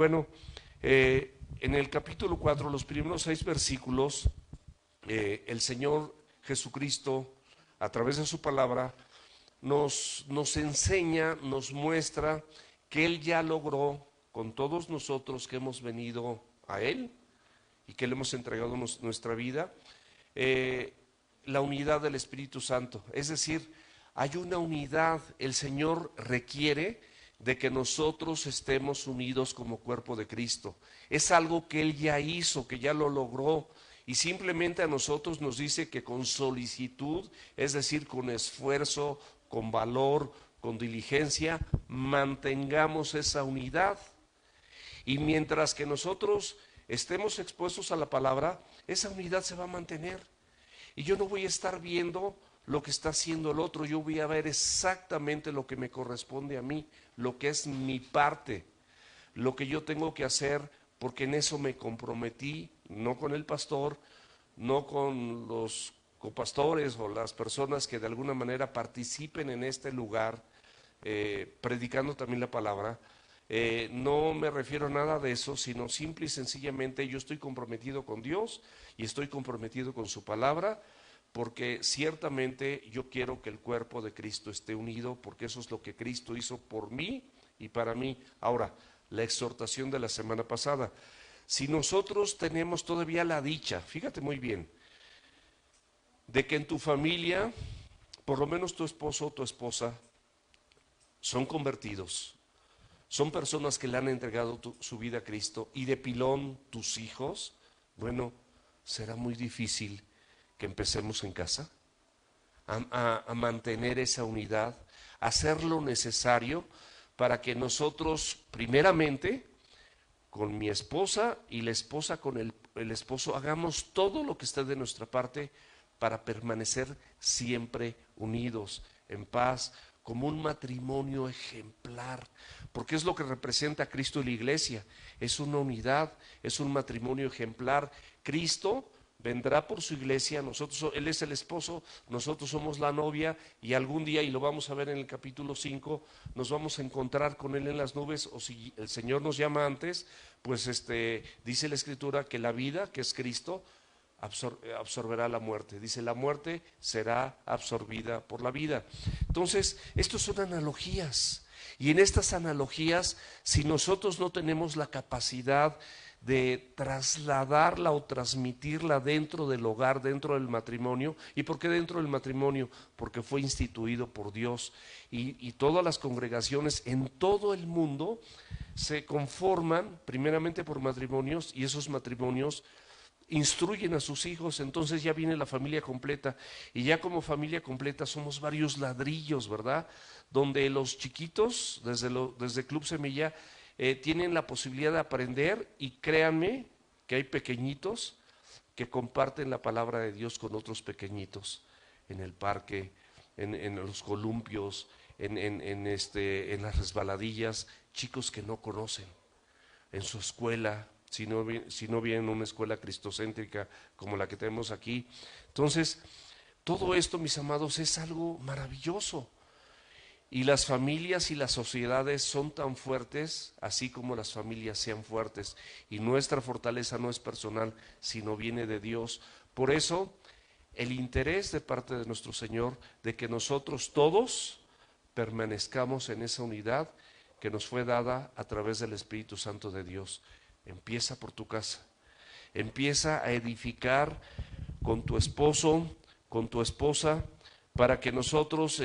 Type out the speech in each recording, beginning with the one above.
Bueno, en el capítulo 4, los primeros 6 versículos, el Señor Jesucristo, a través de su palabra, nos enseña, nos muestra que Él ya logró con todos nosotros que hemos venido a Él y que le hemos entregado nuestra vida, la unidad del Espíritu Santo. Es decir, hay una unidad. El Señor requiere de que nosotros estemos unidos como cuerpo de Cristo. Es algo que Él ya hizo, que ya lo logró, y simplemente a nosotros nos dice que con solicitud, es decir, con esfuerzo, con valor, con diligencia, mantengamos esa unidad. Y mientras que nosotros estemos expuestos a la palabra, esa unidad se va a mantener. Y yo no voy a estar viendo lo que está haciendo el otro, yo voy a ver exactamente lo que me corresponde a mí, lo que es mi parte, lo que yo tengo que hacer, porque en eso me comprometí, no con el pastor, no con los copastores o las personas que de alguna manera participen en este lugar, predicando también la palabra. No me refiero a nada de eso, sino simple y sencillamente yo estoy comprometido con Dios y estoy comprometido con su palabra, porque ciertamente yo quiero que el cuerpo de Cristo esté unido, porque eso es lo que Cristo hizo por mí y para mí. Ahora, la exhortación de la semana pasada: si nosotros tenemos todavía la dicha, fíjate muy bien, de que en tu familia, por lo menos tu esposo o tu esposa, son convertidos, son personas que le han entregado su vida a Cristo, y de pilón tus hijos, bueno, será muy difícil que empecemos en casa a mantener esa unidad, a hacer lo necesario para que nosotros, primeramente, con mi esposa y la esposa con el esposo, hagamos todo lo que esté de nuestra parte para permanecer siempre unidos, en paz, como un matrimonio ejemplar, porque es lo que representa a Cristo y la iglesia. Es una unidad, es un matrimonio ejemplar. Cristo vendrá por su iglesia, Él es el esposo, nosotros somos la novia, y algún día, y lo vamos a ver en el capítulo 5, nos vamos a encontrar con Él en las nubes, o si el Señor nos llama antes, pues dice la Escritura que la vida, que es Cristo, absorberá la muerte. Dice, la muerte será absorbida por la vida. Entonces, estos son analogías, y en estas analogías, si nosotros no tenemos la capacidad de trasladarla o transmitirla dentro del hogar, dentro del matrimonio. ¿Y por qué dentro del matrimonio? Porque fue instituido por Dios, y todas las congregaciones en todo el mundo se conforman primeramente por matrimonios, y esos matrimonios instruyen a sus hijos. Entonces ya viene la familia completa, y ya como familia completa somos varios ladrillos, ¿verdad? Donde los chiquitos, desde Club Semilla, tienen la posibilidad de aprender, y créanme que hay pequeñitos que comparten la palabra de Dios con otros pequeñitos, en el parque, en los columpios, en las resbaladillas, chicos que no conocen, en su escuela, si no vienen a una escuela cristocéntrica como la que tenemos aquí. Entonces, todo esto, mis amados, es algo maravilloso. Y las familias y las sociedades son tan fuertes, así como las familias sean fuertes. Y nuestra fortaleza no es personal, sino viene de Dios. Por eso, el interés de parte de nuestro Señor de que nosotros todos permanezcamos en esa unidad que nos fue dada a través del Espíritu Santo de Dios. Empieza por tu casa. Empieza a edificar con tu esposo, con tu esposa, para que nosotros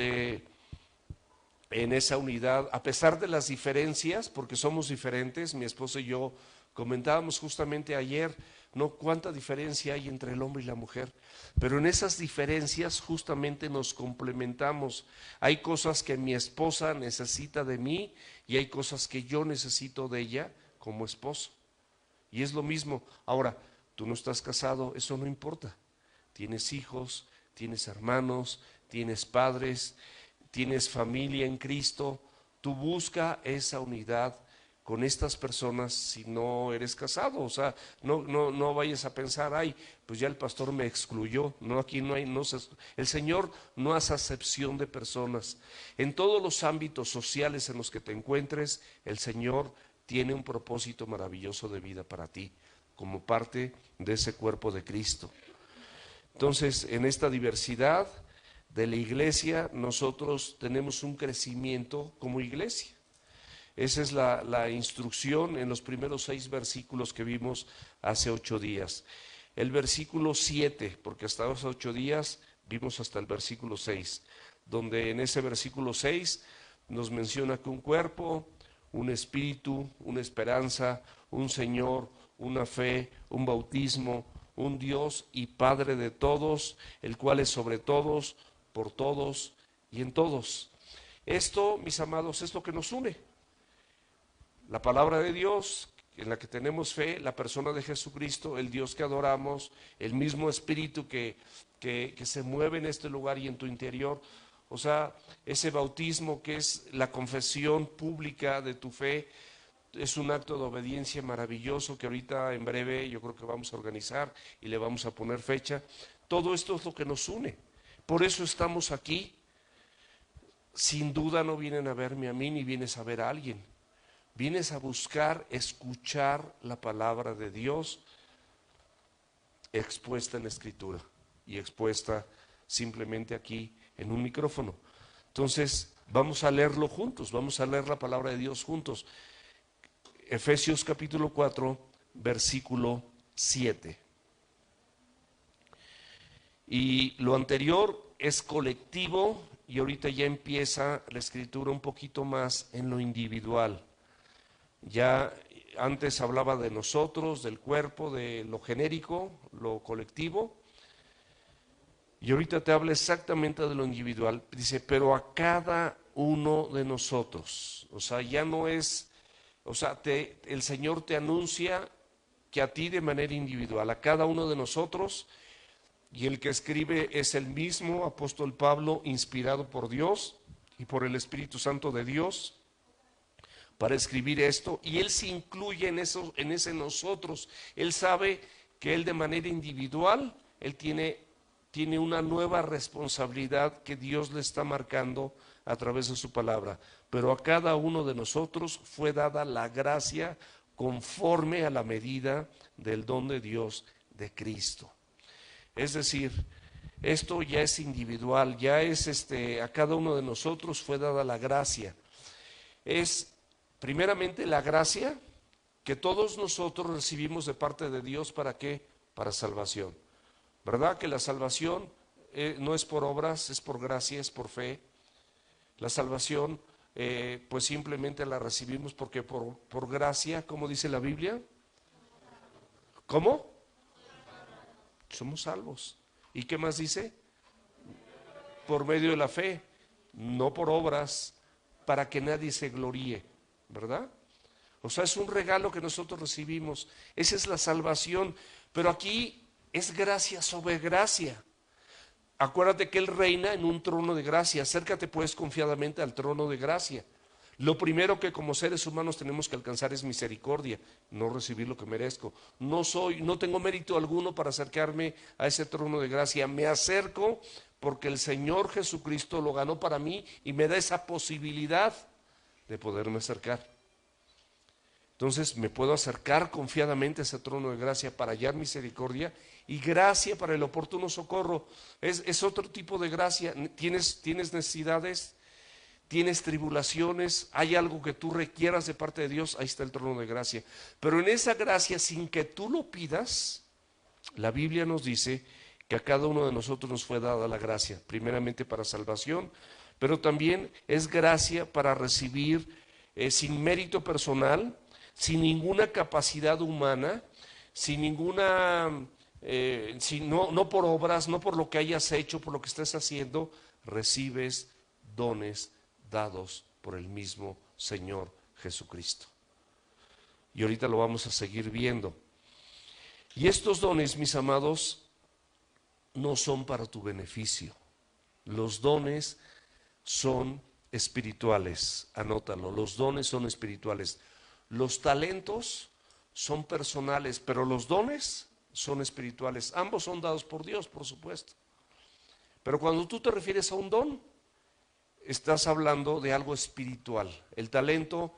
en esa unidad, a pesar de las diferencias, porque somos diferentes, mi esposa y yo comentábamos justamente ayer, ¿no?, cuánta diferencia hay entre el hombre y la mujer, pero en esas diferencias justamente nos complementamos. Hay cosas que mi esposa necesita de mí, y hay cosas que yo necesito de ella como esposo, y es lo mismo. Ahora, tú no estás casado, eso no importa, tienes hijos, tienes hermanos, tienes padres, tienes familia en Cristo. Tú busca esa unidad con estas personas si no eres casado. O sea, no vayas a pensar, ay, pues ya el pastor me excluyó. No, aquí no hay, el Señor no hace acepción de personas. En todos los ámbitos sociales en los que te encuentres, el Señor tiene un propósito maravilloso de vida para ti, como parte de ese cuerpo de Cristo. Entonces, en esta diversidad de la iglesia, nosotros tenemos un crecimiento como iglesia. Esa es la instrucción en los primeros 6 versículos que vimos hace 8 días. El versículo 7, porque hasta hace 8 días vimos hasta el versículo 6, donde en ese versículo 6 nos menciona que un cuerpo, un espíritu, una esperanza, un Señor, una fe, un bautismo, un Dios y Padre de todos, el cual es sobre todos, por todos y en todos. Esto, mis amados, es lo que nos une. La palabra de Dios, en la que tenemos fe, la persona de Jesucristo, el Dios que adoramos, el mismo Espíritu que se mueve en este lugar y en tu interior. O sea, ese bautismo que es la confesión pública de tu fe, es un acto de obediencia maravilloso que ahorita en breve yo creo que vamos a organizar y le vamos a poner fecha. Todo esto es lo que nos une. Por eso estamos aquí. Sin duda no vienen a verme a mí ni vienes a ver a alguien. Vienes a buscar, escuchar la palabra de Dios expuesta en la Escritura y expuesta simplemente aquí en un micrófono. Entonces, vamos a leerlo juntos, vamos a leer la palabra de Dios juntos. Efesios capítulo 4, versículo 7. Y lo anterior es colectivo y ahorita ya empieza la Escritura un poquito más en lo individual. Ya antes hablaba de nosotros, del cuerpo, de lo genérico, lo colectivo, y ahorita te habla exactamente de lo individual. Dice, pero a cada uno de nosotros, o sea, ya no es, o sea, el Señor te anuncia que a ti de manera individual, a cada uno de nosotros, y el que escribe es el mismo apóstol Pablo, inspirado por Dios y por el Espíritu Santo de Dios, para escribir esto, y él se incluye en eso, en ese nosotros. Él sabe que él de manera individual, él tiene una nueva responsabilidad que Dios le está marcando a través de su palabra, pero a cada uno de nosotros fue dada la gracia conforme a la medida del don de Dios de Cristo. Es decir, esto ya es individual, ya es a cada uno de nosotros fue dada la gracia. Es primeramente la gracia que todos nosotros recibimos de parte de Dios. ¿Para qué? Para salvación. ¿Verdad que la salvación no es por obras, es por gracia, es por fe? La salvación pues simplemente la recibimos porque por gracia, ¿cómo dice la Biblia? ¿Cómo? Somos salvos. ¿Y qué más dice? Por medio de la fe, no por obras, para que nadie se gloríe, ¿verdad? O sea, es un regalo que nosotros recibimos. Esa es la salvación. Pero aquí es gracia sobre gracia. Acuérdate que Él reina en un trono de gracia. Acércate pues confiadamente al trono de gracia. Lo primero que como seres humanos tenemos que alcanzar es misericordia, no recibir lo que merezco. No tengo mérito alguno para acercarme a ese trono de gracia. Me acerco porque el Señor Jesucristo lo ganó para mí y me da esa posibilidad de poderme acercar. Entonces me puedo acercar confiadamente a ese trono de gracia para hallar misericordia y gracia para el oportuno socorro. Es otro tipo de gracia. ¿Tienes necesidades? ¿Tienes tribulaciones? ¿Hay algo que tú requieras de parte de Dios? Ahí está el trono de gracia. Pero en esa gracia, sin que tú lo pidas, la Biblia nos dice que a cada uno de nosotros nos fue dada la gracia, primeramente para salvación, pero también es gracia para recibir sin mérito personal, sin ninguna capacidad humana, sin ninguna, no por obras, no por lo que hayas hecho, por lo que estés haciendo, recibes dones dados por el mismo Señor Jesucristo. Y ahorita lo vamos a seguir viendo. Y estos dones, mis amados, no son para tu beneficio. Los dones son espirituales, anótalo, los dones son espirituales. Los talentos son personales, pero los dones son espirituales. Ambos son dados por Dios, por supuesto. Pero cuando tú te refieres a un don, estás hablando de algo espiritual. El talento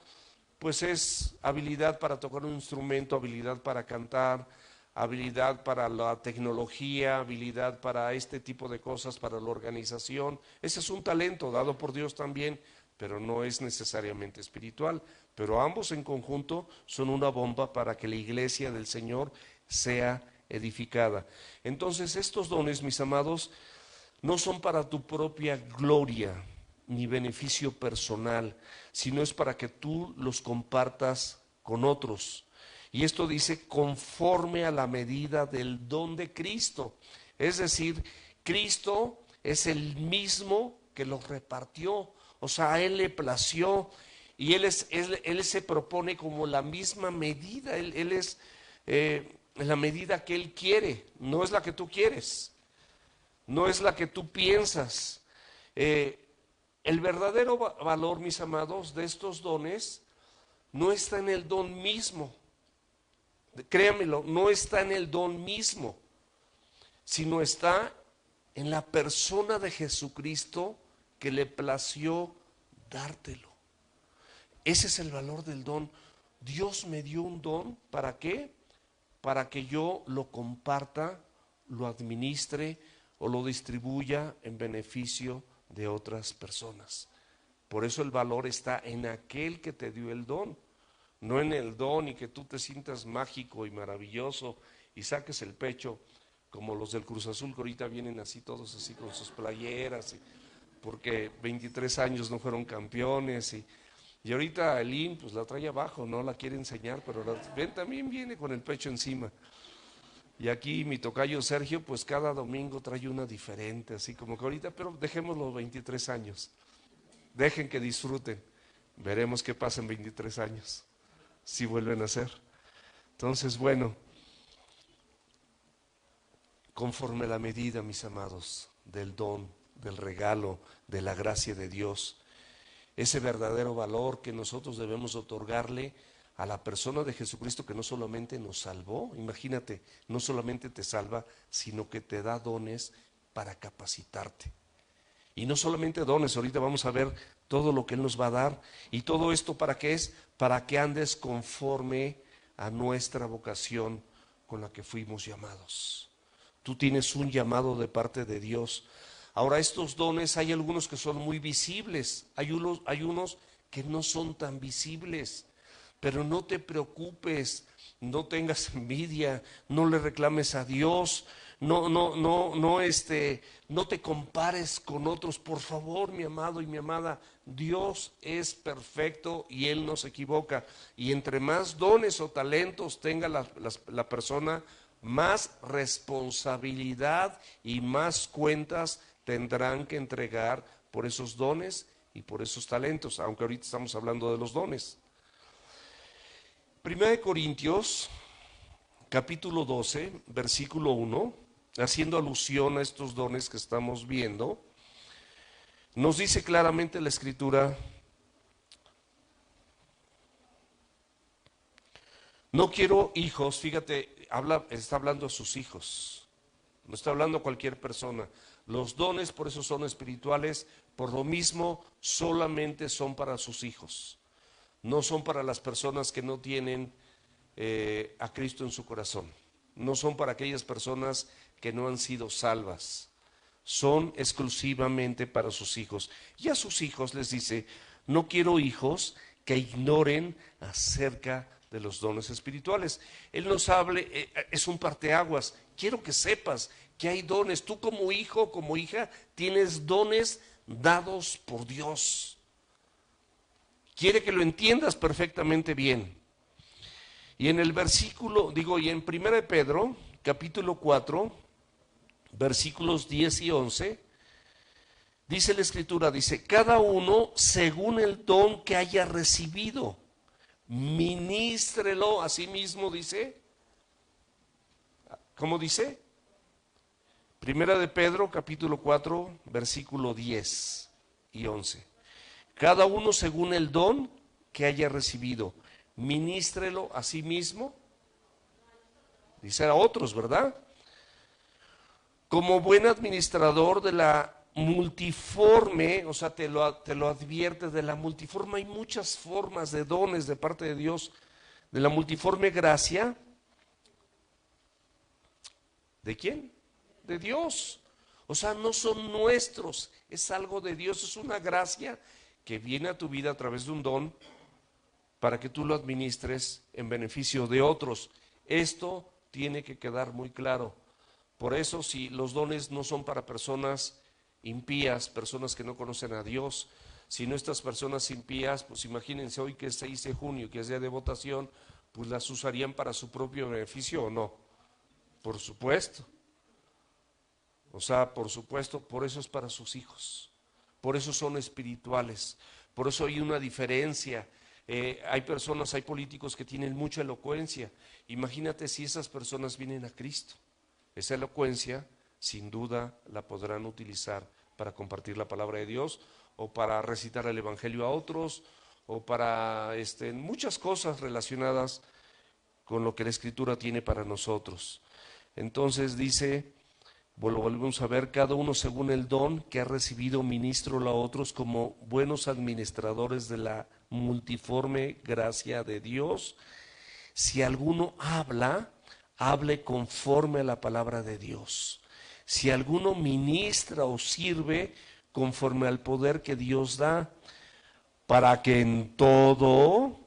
pues es habilidad para tocar un instrumento, habilidad para cantar, habilidad para la tecnología, habilidad para este tipo de cosas, para la organización. Ese es un talento dado por Dios también, pero no es necesariamente espiritual. Pero ambos en conjunto son una bomba para que la iglesia del Señor sea edificada. Entonces, estos dones, mis amados, no son para tu propia gloria ni beneficio personal, sino es para que tú los compartas con otros. Y esto dice conforme a la medida del don de Cristo. Es decir, Cristo es el mismo que los repartió. O sea, a Él le plació y Él se propone como la misma medida. Él es la medida que Él quiere, no es la que tú quieres, no es la que tú piensas. El verdadero valor, mis amados, de estos dones no está en el don mismo. Créanmelo, no está en el don mismo, sino está en la persona de Jesucristo que le plació dártelo. Ese es el valor del don. Dios me dio un don, ¿para qué? Para que yo lo comparta, lo administre o lo distribuya en beneficio de otras personas. Por eso el valor está en aquel que te dio el don, no en el don y que tú te sientas mágico y maravilloso y saques el pecho como los del Cruz Azul, que ahorita vienen así todos así con sus playeras, porque 23 años no fueron campeones y ahorita el IN pues la trae abajo, no la quiere enseñar, pero ven, también viene con el pecho encima. Y aquí mi tocayo Sergio pues cada domingo trae una diferente, así como que ahorita, pero dejemos los 23 años, dejen que disfruten, veremos qué pasa en 23 años, si vuelven a ser. Entonces, bueno, conforme a la medida, mis amados, del don, del regalo, de la gracia de Dios, ese verdadero valor que nosotros debemos otorgarle a la persona de Jesucristo, que no solamente nos salvó, imagínate, no solamente te salva, sino que te da dones para capacitarte. Y no solamente dones, ahorita vamos a ver todo lo que Él nos va a dar. ¿Y todo esto para qué es? Para que andes conforme a nuestra vocación con la que fuimos llamados. Tú tienes un llamado de parte de Dios. Ahora, estos dones, hay algunos que son muy visibles, hay unos que no son tan visibles, pero no te preocupes, no tengas envidia, no le reclames a Dios, no te compares con otros, por favor, mi amado y mi amada. Dios es perfecto y Él no se equivoca, y entre más dones o talentos tenga la persona, más responsabilidad y más cuentas tendrán que entregar por esos dones y por esos talentos, aunque ahorita estamos hablando de los dones. 1 Corintios, capítulo 12, versículo 1, haciendo alusión a estos dones que estamos viendo, nos dice claramente la Escritura: no quiero hijos, fíjate, está hablando a sus hijos, no está hablando a cualquier persona. Los dones, por eso son espirituales, por lo mismo solamente son para sus hijos, no son para las personas que no tienen a Cristo en su corazón, no son para aquellas personas que no han sido salvas, son exclusivamente para sus hijos. Y a sus hijos les dice: no quiero hijos que ignoren acerca de los dones espirituales. Él nos hable, es un parteaguas. Quiero que sepas que hay dones. Tú como hijo, como hija, tienes dones dados por Dios. Quiere que lo entiendas perfectamente bien. Y en el versículo, y en 1 Pedro, capítulo 4, versículos 10 y 11, dice la Escritura, dice: cada uno según el don que haya recibido, ministrelo a sí mismo, dice. ¿Cómo dice? 1 Pedro, capítulo 4, versículo 10 y 11. Cada uno según el don que haya recibido, ministrelo a sí mismo, dice a otros, ¿verdad? Como buen administrador de la multiforme, o sea, te lo advierte de la multiforme. Hay muchas formas de dones de parte de Dios, de la multiforme gracia. ¿De quién? De Dios. O sea, no son nuestros, es algo de Dios, es una gracia que viene a tu vida a través de un don para que tú lo administres en beneficio de otros. Esto tiene que quedar muy claro. Por eso, si los dones no son para personas impías, personas que no conocen a Dios, sino estas personas impías, pues imagínense hoy que es 6 de junio, que es día de votación, pues las usarían para su propio beneficio o no. Por supuesto. O sea, por supuesto, por eso es para sus hijos. Por eso son espirituales. Por eso hay una diferencia. Hay personas, hay políticos que tienen mucha elocuencia. Imagínate si esas personas vienen a Cristo. Esa elocuencia, sin duda, la podrán utilizar para compartir la palabra de Dios o para recitar el Evangelio a otros o para muchas cosas relacionadas con lo que la Escritura tiene para nosotros. Entonces dice, volvemos a ver, cada uno según el don que ha recibido, ministro a otros como buenos administradores de la multiforme gracia de Dios. Si alguno habla, hable conforme a la palabra de Dios. Si alguno ministra o sirve, conforme al poder que Dios da, para que en todo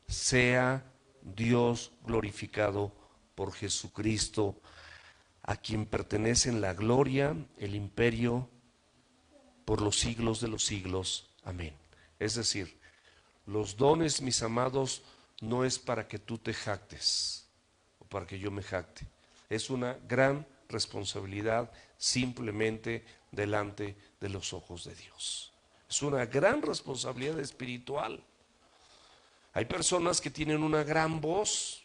sea Dios glorificado por Jesucristo, a quien pertenecen la gloria, el imperio, por los siglos de los siglos. Amén. Es decir, los dones, mis amados, no es para que tú te jactes o para que yo me jacte. Es una gran responsabilidad simplemente delante de los ojos de Dios. Es una gran responsabilidad espiritual. Hay personas que tienen una gran voz,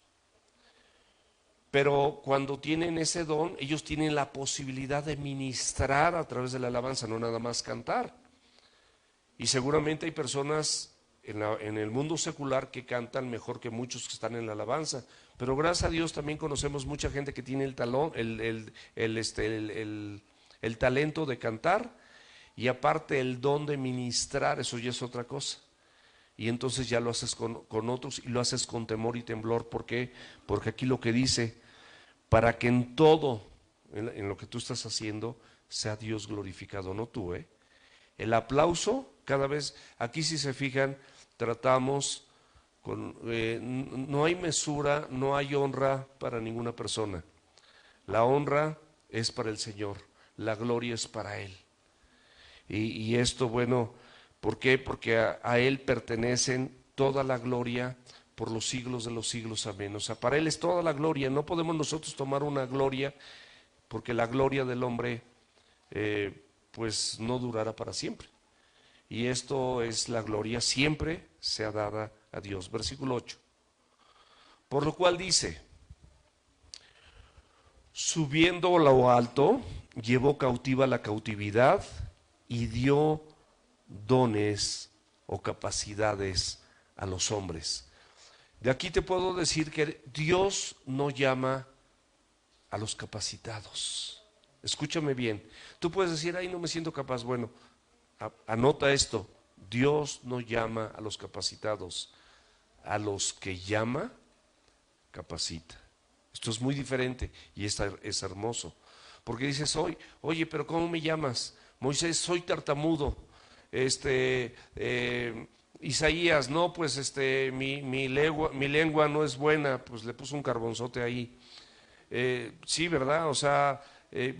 pero cuando tienen ese don, ellos tienen la posibilidad de ministrar a través de la alabanza, no nada más cantar. Y seguramente hay personas en el mundo secular que cantan mejor que muchos que están en la alabanza, pero gracias a Dios también conocemos mucha gente que tiene el talento de cantar y aparte el don de ministrar. Eso ya es otra cosa. Y entonces ya lo haces con otros y lo haces con temor y temblor. ¿Por qué? Porque aquí lo que dice, para que en todo, en lo que tú estás haciendo, sea Dios glorificado, no tú, El aplauso, cada vez, aquí si se fijan, tratamos no hay mesura, no hay honra para ninguna persona. La honra es para el Señor, la gloria es para Él. Y esto, bueno, ¿por qué? Porque a Él pertenecen toda la gloria por los siglos de los siglos, amén. O sea, para Él es toda la gloria. No podemos nosotros tomar una gloria, porque la gloria del hombre pues no durará para siempre. Y esto es la gloria, siempre sea dada a Dios. Versículo 8. Por lo cual dice, subiendo a lo alto, llevó cautiva la cautividad y dio dones o capacidades a los hombres. De aquí te puedo decir que Dios no llama a los capacitados. Escúchame bien. Tú puedes decir, ay, no me siento capaz. Bueno, anota esto. Dios no llama a los capacitados. A los que llama, capacita. Esto es muy diferente y es hermoso. Porque dices, oye, pero ¿cómo me llamas? Moisés, soy tartamudo. Isaías, no, pues mi lengua no es buena, pues le puso un carbonzote ahí. Sí, ¿verdad? O sea,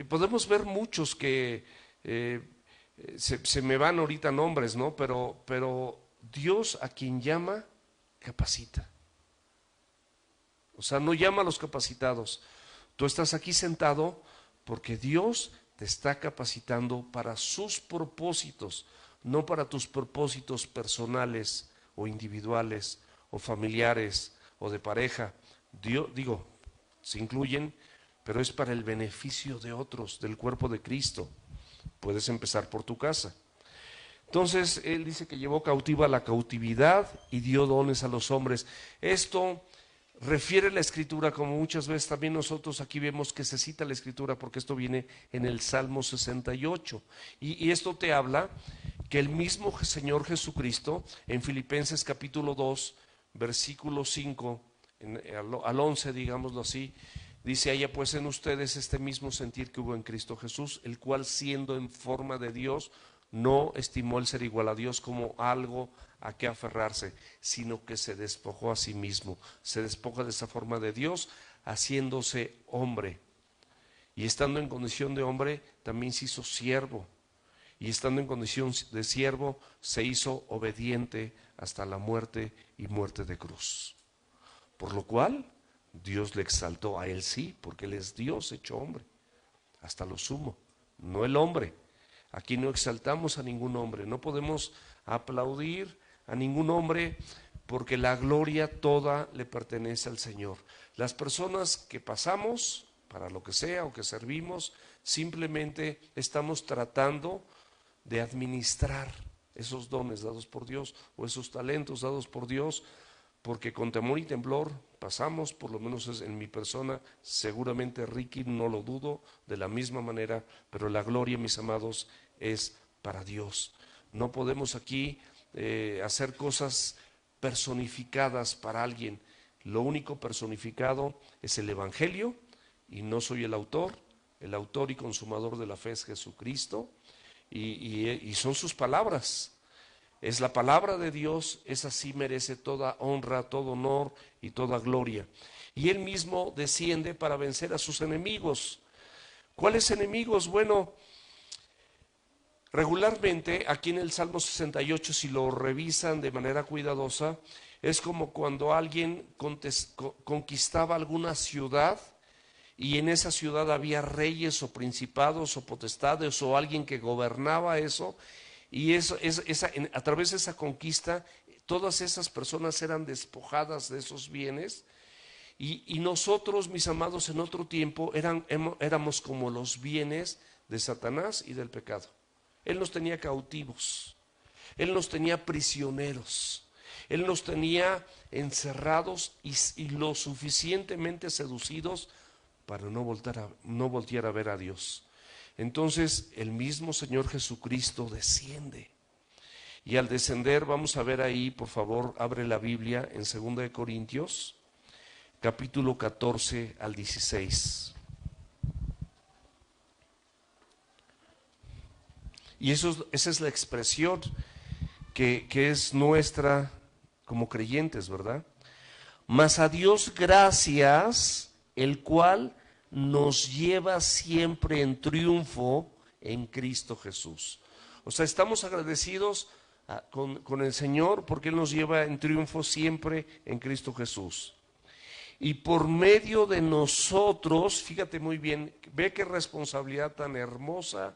podemos ver muchos que se me van ahorita nombres, ¿no? Pero Dios a quien llama, capacita. O sea, no llama a los capacitados. Tú estás aquí sentado porque Dios te está capacitando para sus propósitos, no para tus propósitos personales o individuales o familiares o de pareja. Dios, se incluyen, pero es para el beneficio de otros, del cuerpo de Cristo. Puedes empezar por tu casa. Entonces, él dice que llevó cautiva la cautividad y dio dones a los hombres. Esto refiere la Escritura, como muchas veces también nosotros aquí vemos que se cita la Escritura, porque esto viene en el Salmo 68. Y esto te habla que el mismo Señor Jesucristo, en Filipenses capítulo 2, versículo 5 al 11, digámoslo así, dice: haya pues en ustedes este mismo sentir que hubo en Cristo Jesús, el cual, siendo en forma de Dios, no estimó el ser igual a Dios como algo a que aferrarse, sino que se despojó a sí mismo. Se despoja de esa forma de Dios, haciéndose hombre. Y estando en condición de hombre, también se hizo siervo. Y estando en condición de siervo, se hizo obediente hasta la muerte, y muerte de cruz. Por lo cual Dios le exaltó a él, sí, porque él es Dios hecho hombre, hasta lo sumo, no el hombre. Aquí no exaltamos a ningún hombre, no podemos aplaudir a ningún hombre, porque la gloria toda le pertenece al Señor. Las personas que pasamos, para lo que sea, o que servimos, simplemente estamos tratando de administrar esos dones dados por Dios, o esos talentos dados por Dios, porque con temor y temblor pasamos, por lo menos es en mi persona, seguramente Ricky, no lo dudo, de la misma manera, pero la gloria, mis amados, es para Dios. No podemos aquí hacer cosas personificadas para alguien. Lo único personificado es el Evangelio, y no soy el autor y consumador de la fe es Jesucristo, y son sus palabras. Es la palabra de Dios, esa sí merece toda honra, todo honor y toda gloria. Y Él mismo desciende para vencer a sus enemigos. ¿Cuáles enemigos? Bueno, regularmente aquí en el Salmo 68, si lo revisan de manera cuidadosa, es como cuando alguien conquistaba alguna ciudad, y en esa ciudad había reyes o principados o potestades o alguien que gobernaba eso. Y a través de esa conquista, todas esas personas eran despojadas de esos bienes. Y nosotros, mis amados, en otro tiempo éramos como los bienes de Satanás y del pecado. Él nos tenía cautivos, Él nos tenía prisioneros, Él nos tenía encerrados y lo suficientemente seducidos para no voltear a ver a Dios. Entonces el mismo Señor Jesucristo desciende, y al descender, vamos a ver ahí, por favor, abre la Biblia en 2 Corintios, capítulo 14 al 16. Y esa es la expresión que es nuestra como creyentes, ¿verdad? Mas a Dios gracias, el cual nos lleva siempre en triunfo en Cristo Jesús. O sea, estamos agradecidos con el Señor, porque Él nos lleva en triunfo siempre en Cristo Jesús. Y por medio de nosotros, fíjate muy bien, ve qué responsabilidad tan hermosa,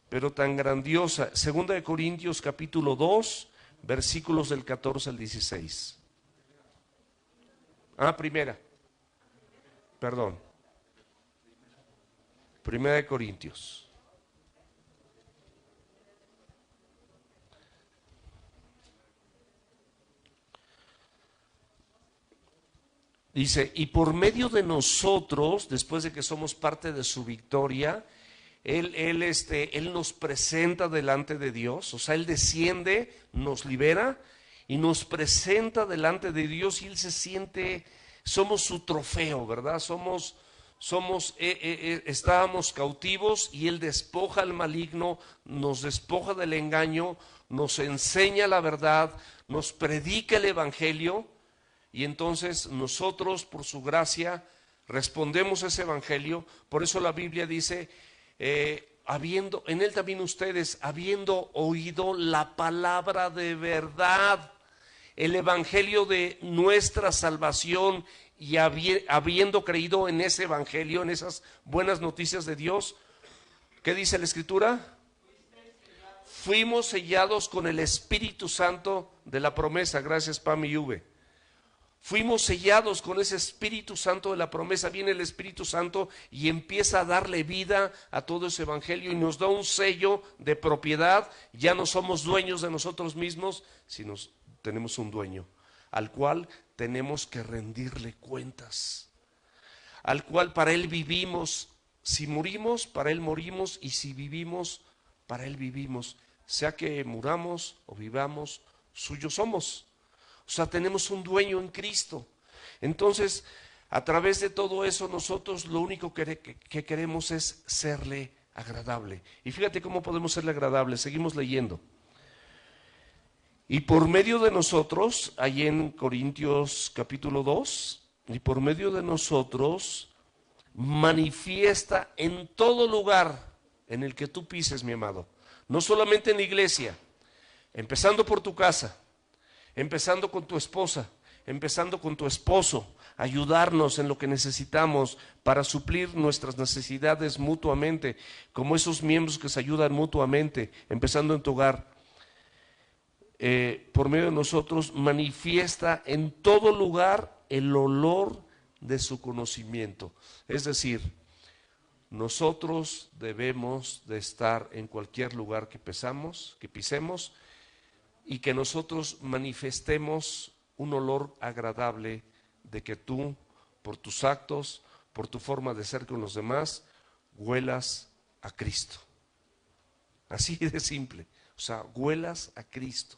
pero tan grandiosa. 2 Corintios capítulo 2, versículos del 14 al 16. Perdón. 1 Corintios. Dice: y por medio de nosotros, después de que somos parte de su victoria, Él nos presenta delante de Dios. O sea, Él desciende, nos libera y nos presenta delante de Dios, y Él se siente, somos su trofeo, ¿verdad? Estábamos cautivos, y Él despoja al maligno, nos despoja del engaño, nos enseña la verdad, nos predica el Evangelio, y entonces nosotros, por su gracia, respondemos a ese Evangelio. Por eso la Biblia dice: en Él también ustedes, habiendo oído la palabra de verdad, el Evangelio de nuestra salvación, y habiendo creído en ese Evangelio, en esas buenas noticias de Dios, ¿qué dice la Escritura? Fuimos sellados con el Espíritu Santo de la promesa. Gracias, Pam y V. Fuimos sellados con ese Espíritu Santo de la promesa. Viene el Espíritu Santo y empieza a darle vida a todo ese Evangelio, y nos da un sello de propiedad. Ya no somos dueños de nosotros mismos, sino tenemos un dueño, al cual tenemos que rendirle cuentas, al cual para Él vivimos. Si morimos, para Él morimos, y si vivimos, para Él vivimos. Sea que muramos o vivamos, suyos somos. O sea, tenemos un dueño en Cristo. Entonces, a través de todo eso, nosotros lo único que queremos es serle agradable. Y fíjate cómo podemos serle agradable. Seguimos leyendo. Y por medio de nosotros, ahí en Corintios capítulo 2, y por medio de nosotros, manifiesta en todo lugar en el que tú pises, mi amado. No solamente en la iglesia, empezando por tu casa, empezando con tu esposa, empezando con tu esposo, ayudarnos en lo que necesitamos para suplir nuestras necesidades mutuamente, como esos miembros que se ayudan mutuamente, empezando en tu hogar. Por medio de nosotros manifiesta en todo lugar el olor de su conocimiento. Es decir, nosotros debemos de estar en cualquier lugar que pisemos, y que nosotros manifestemos un olor agradable de que tú, por tus actos, por tu forma de ser con los demás, huelas a Cristo. Así de simple. O sea, huelas a Cristo.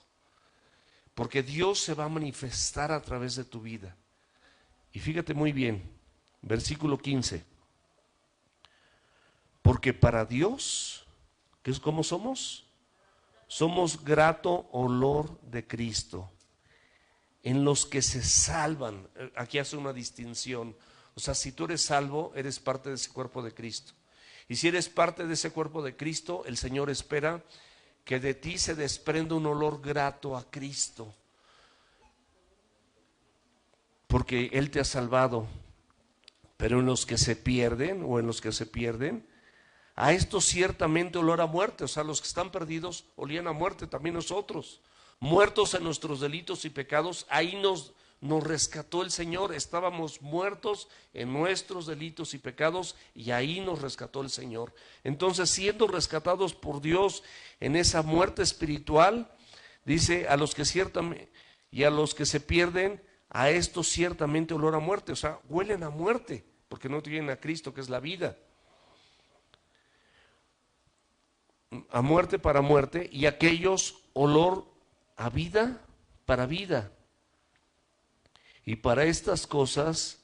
Porque Dios se va a manifestar a través de tu vida. Y fíjate muy bien, versículo 15. Porque para Dios, ¿qué es cómo somos? Somos grato olor de Cristo en los que se salvan. Aquí hace una distinción. O sea, si tú eres salvo, eres parte de ese cuerpo de Cristo. Y si eres parte de ese cuerpo de Cristo, el Señor espera que de ti se desprenda un olor grato a Cristo, porque Él te ha salvado. Pero en los que se pierden, a esto ciertamente olor a muerte. O sea, los que están perdidos olían a muerte, también nosotros, muertos en nuestros delitos y pecados. Ahí nos rescató el Señor. Estábamos muertos en nuestros delitos y pecados, y ahí nos rescató el Señor. Entonces, siendo rescatados por Dios en esa muerte espiritual, dice, a los que se pierden, a esto ciertamente olor a muerte. O sea, huelen a muerte, porque no tienen a Cristo, que es la vida. A muerte para muerte, y aquellos olor a vida para vida. Y para estas cosas,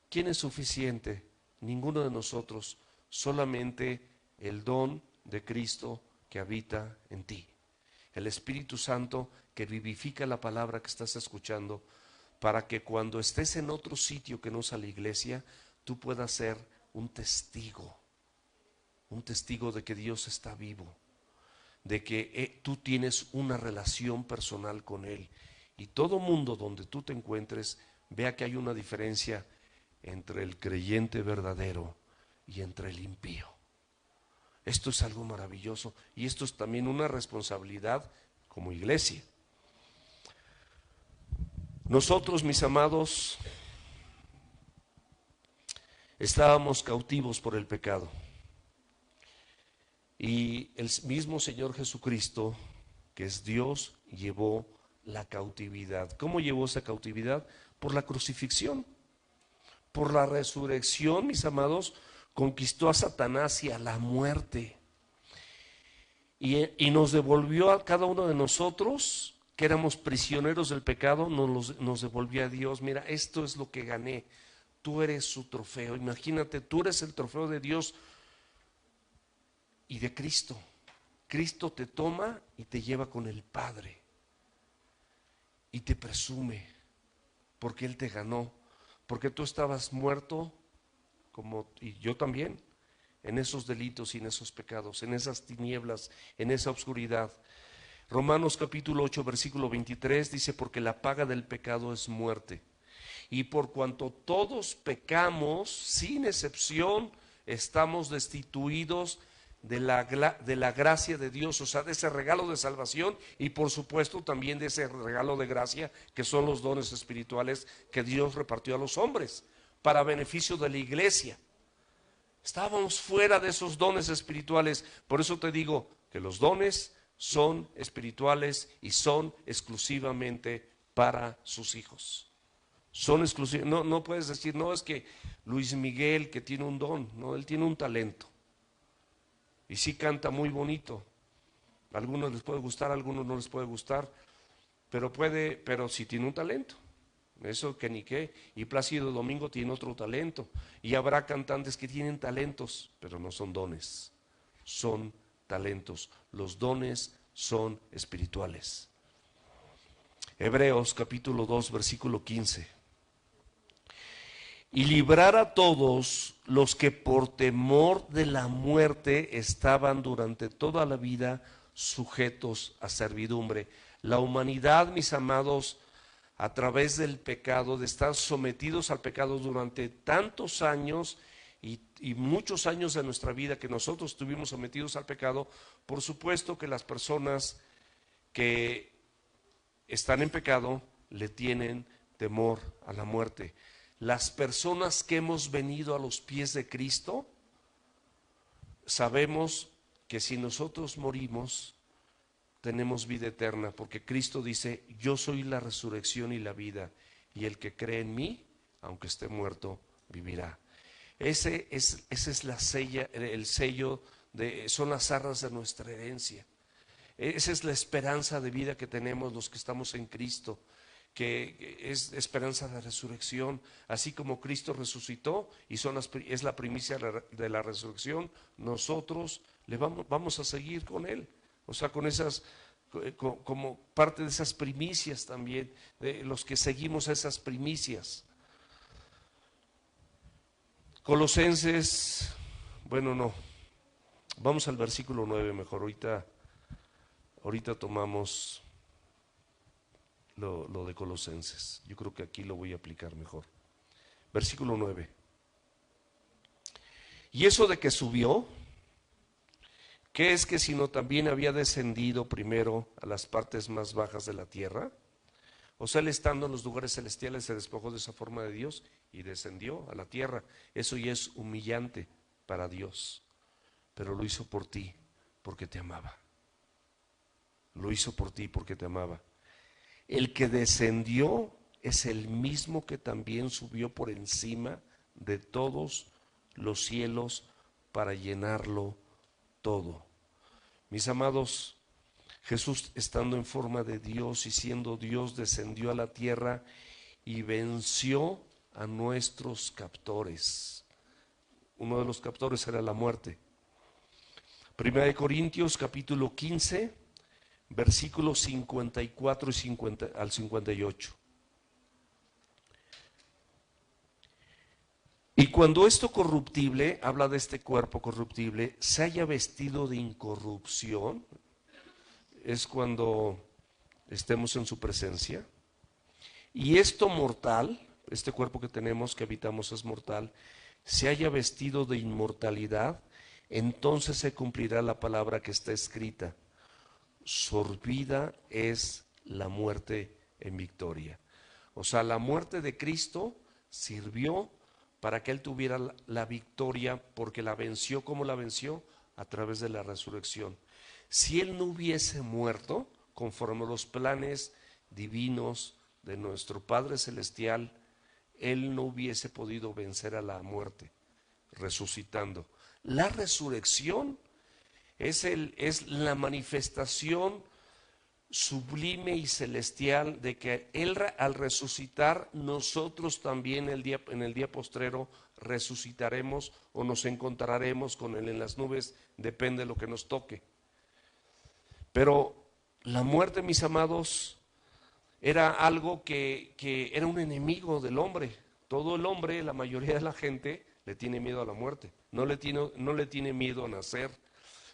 ¿quién es suficiente? Ninguno de nosotros, solamente el don de Cristo que habita en ti. El Espíritu Santo que vivifica la palabra que estás escuchando, para que cuando estés en otro sitio que no sea la iglesia, tú puedas ser un testigo de que Dios está vivo, de que tú tienes una relación personal con Él, y todo mundo donde tú te encuentres vea que hay una diferencia entre el creyente verdadero y entre el impío. Esto es algo maravilloso, y esto es también una responsabilidad como iglesia. Nosotros, mis amados, estábamos cautivos por el pecado. Y el mismo Señor Jesucristo, que es Dios, llevó la cautividad. ¿Cómo llevó esa cautividad? Por la crucifixión. Por la resurrección, mis amados, conquistó a Satanás y a la muerte. Y nos devolvió a cada uno de nosotros, que éramos prisioneros del pecado, nos devolvió a Dios. Mira, esto es lo que gané. Tú eres su trofeo. Imagínate, tú eres el trofeo de Dios y de Cristo. Cristo te toma y te lleva con el Padre y te presume, porque Él te ganó, porque tú estabas muerto, y yo también, en esos delitos y en esos pecados, en esas tinieblas, en esa oscuridad. Romanos capítulo 8 versículo 23 dice, porque la paga del pecado es muerte, y por cuanto todos pecamos, sin excepción, estamos destituidos de la gracia de Dios, o sea, de ese regalo de salvación, y por supuesto también de ese regalo de gracia que son los dones espirituales que Dios repartió a los hombres para beneficio de la iglesia. Estábamos fuera de esos dones espirituales. Por eso te digo que los dones son espirituales y son exclusivamente para sus hijos. Son exclusivos. No, no puedes decir, no, es que Luis Miguel que tiene un don. No, él tiene un talento. Y sí canta muy bonito. A algunos les puede gustar, a algunos no les puede gustar, pero sí tiene un talento. Eso que ni qué. Y Plácido Domingo tiene otro talento. Y habrá cantantes que tienen talentos, pero no son dones. Son talentos. Los dones son espirituales. Hebreos capítulo 2, versículo 15. Y librar a todos los que por temor de la muerte estaban durante toda la vida sujetos a servidumbre. La humanidad, mis amados, a través del pecado, de estar sometidos al pecado durante tantos años y muchos años de nuestra vida que nosotros estuvimos sometidos al pecado, por supuesto que las personas que están en pecado le tienen temor a la muerte. Las personas que hemos venido a los pies de Cristo, sabemos que si nosotros morimos, tenemos vida eterna, porque Cristo dice, yo soy la resurrección y la vida, y el que cree en mí, aunque esté muerto, vivirá. Esa es el sello, son las arras de nuestra herencia. Esa es la esperanza de vida que tenemos los que estamos en Cristo, que es esperanza de resurrección. Así como Cristo resucitó y es la primicia de la resurrección, nosotros vamos a seguir con Él. O sea, con esas, como parte de esas primicias también, de los que seguimos esas primicias. Colosenses, bueno, no, vamos al versículo 9 mejor, ahorita tomamos lo de Colosenses. Yo creo que aquí lo voy a aplicar mejor. Versículo 9. Y eso de que subió, ¿qué es que sino también había descendido primero a las partes más bajas de la tierra? O sea, él estando en los lugares celestiales se despojó de esa forma de Dios y descendió a la tierra. Eso ya es humillante para Dios, pero lo hizo por ti, porque te amaba. Lo hizo por ti porque te amaba. El que descendió es el mismo que también subió por encima de todos los cielos para llenarlo todo. Mis amados, Jesús, estando en forma de Dios y siendo Dios, descendió a la tierra y venció a nuestros captores. Uno de los captores era la muerte. Primera de Corintios capítulo 15, versículos 54 al 58. Y cuando esto corruptible, habla de este cuerpo corruptible, se haya vestido de incorrupción, es cuando estemos en su presencia. Y esto mortal, este cuerpo que tenemos, que habitamos es mortal, se haya vestido de inmortalidad, entonces se cumplirá la palabra que está escrita. Sorbida es la muerte en victoria. O sea, la muerte de Cristo sirvió para que Él tuviera la victoria, porque la venció. ¿Cómo la venció? A través de la resurrección. Si Él no hubiese muerto, conforme a los planes divinos de nuestro Padre Celestial, Él no hubiese podido vencer a la muerte, resucitando. La resurrección es la manifestación sublime y celestial de que Él al resucitar, nosotros también en el día postrero resucitaremos o nos encontraremos con Él en las nubes, depende de lo que nos toque. Pero la muerte, mis amados, era algo que era un enemigo del hombre. Todo el hombre, la mayoría de la gente, le tiene miedo a la muerte. No le tiene miedo a nacer,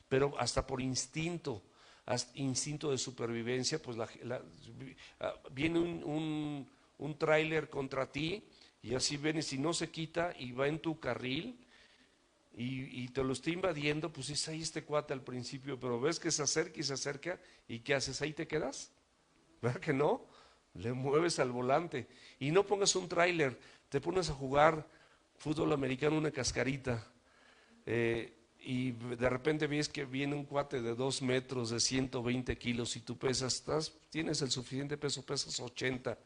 pero hasta por instinto de supervivencia, pues viene un tráiler contra ti y así ven, y si no se quita y va en tu carril y te lo está invadiendo, pues es ahí este cuate al principio, pero ves que se acerca y ¿qué haces? ¿Ahí te quedas? ¿Verdad que no? Le mueves al volante y no pongas un tráiler, te pones a jugar fútbol americano, una cascarita, y de repente ves que viene un cuate de 2 metros, de 120 kilos y tú tienes el suficiente peso, pesas 80,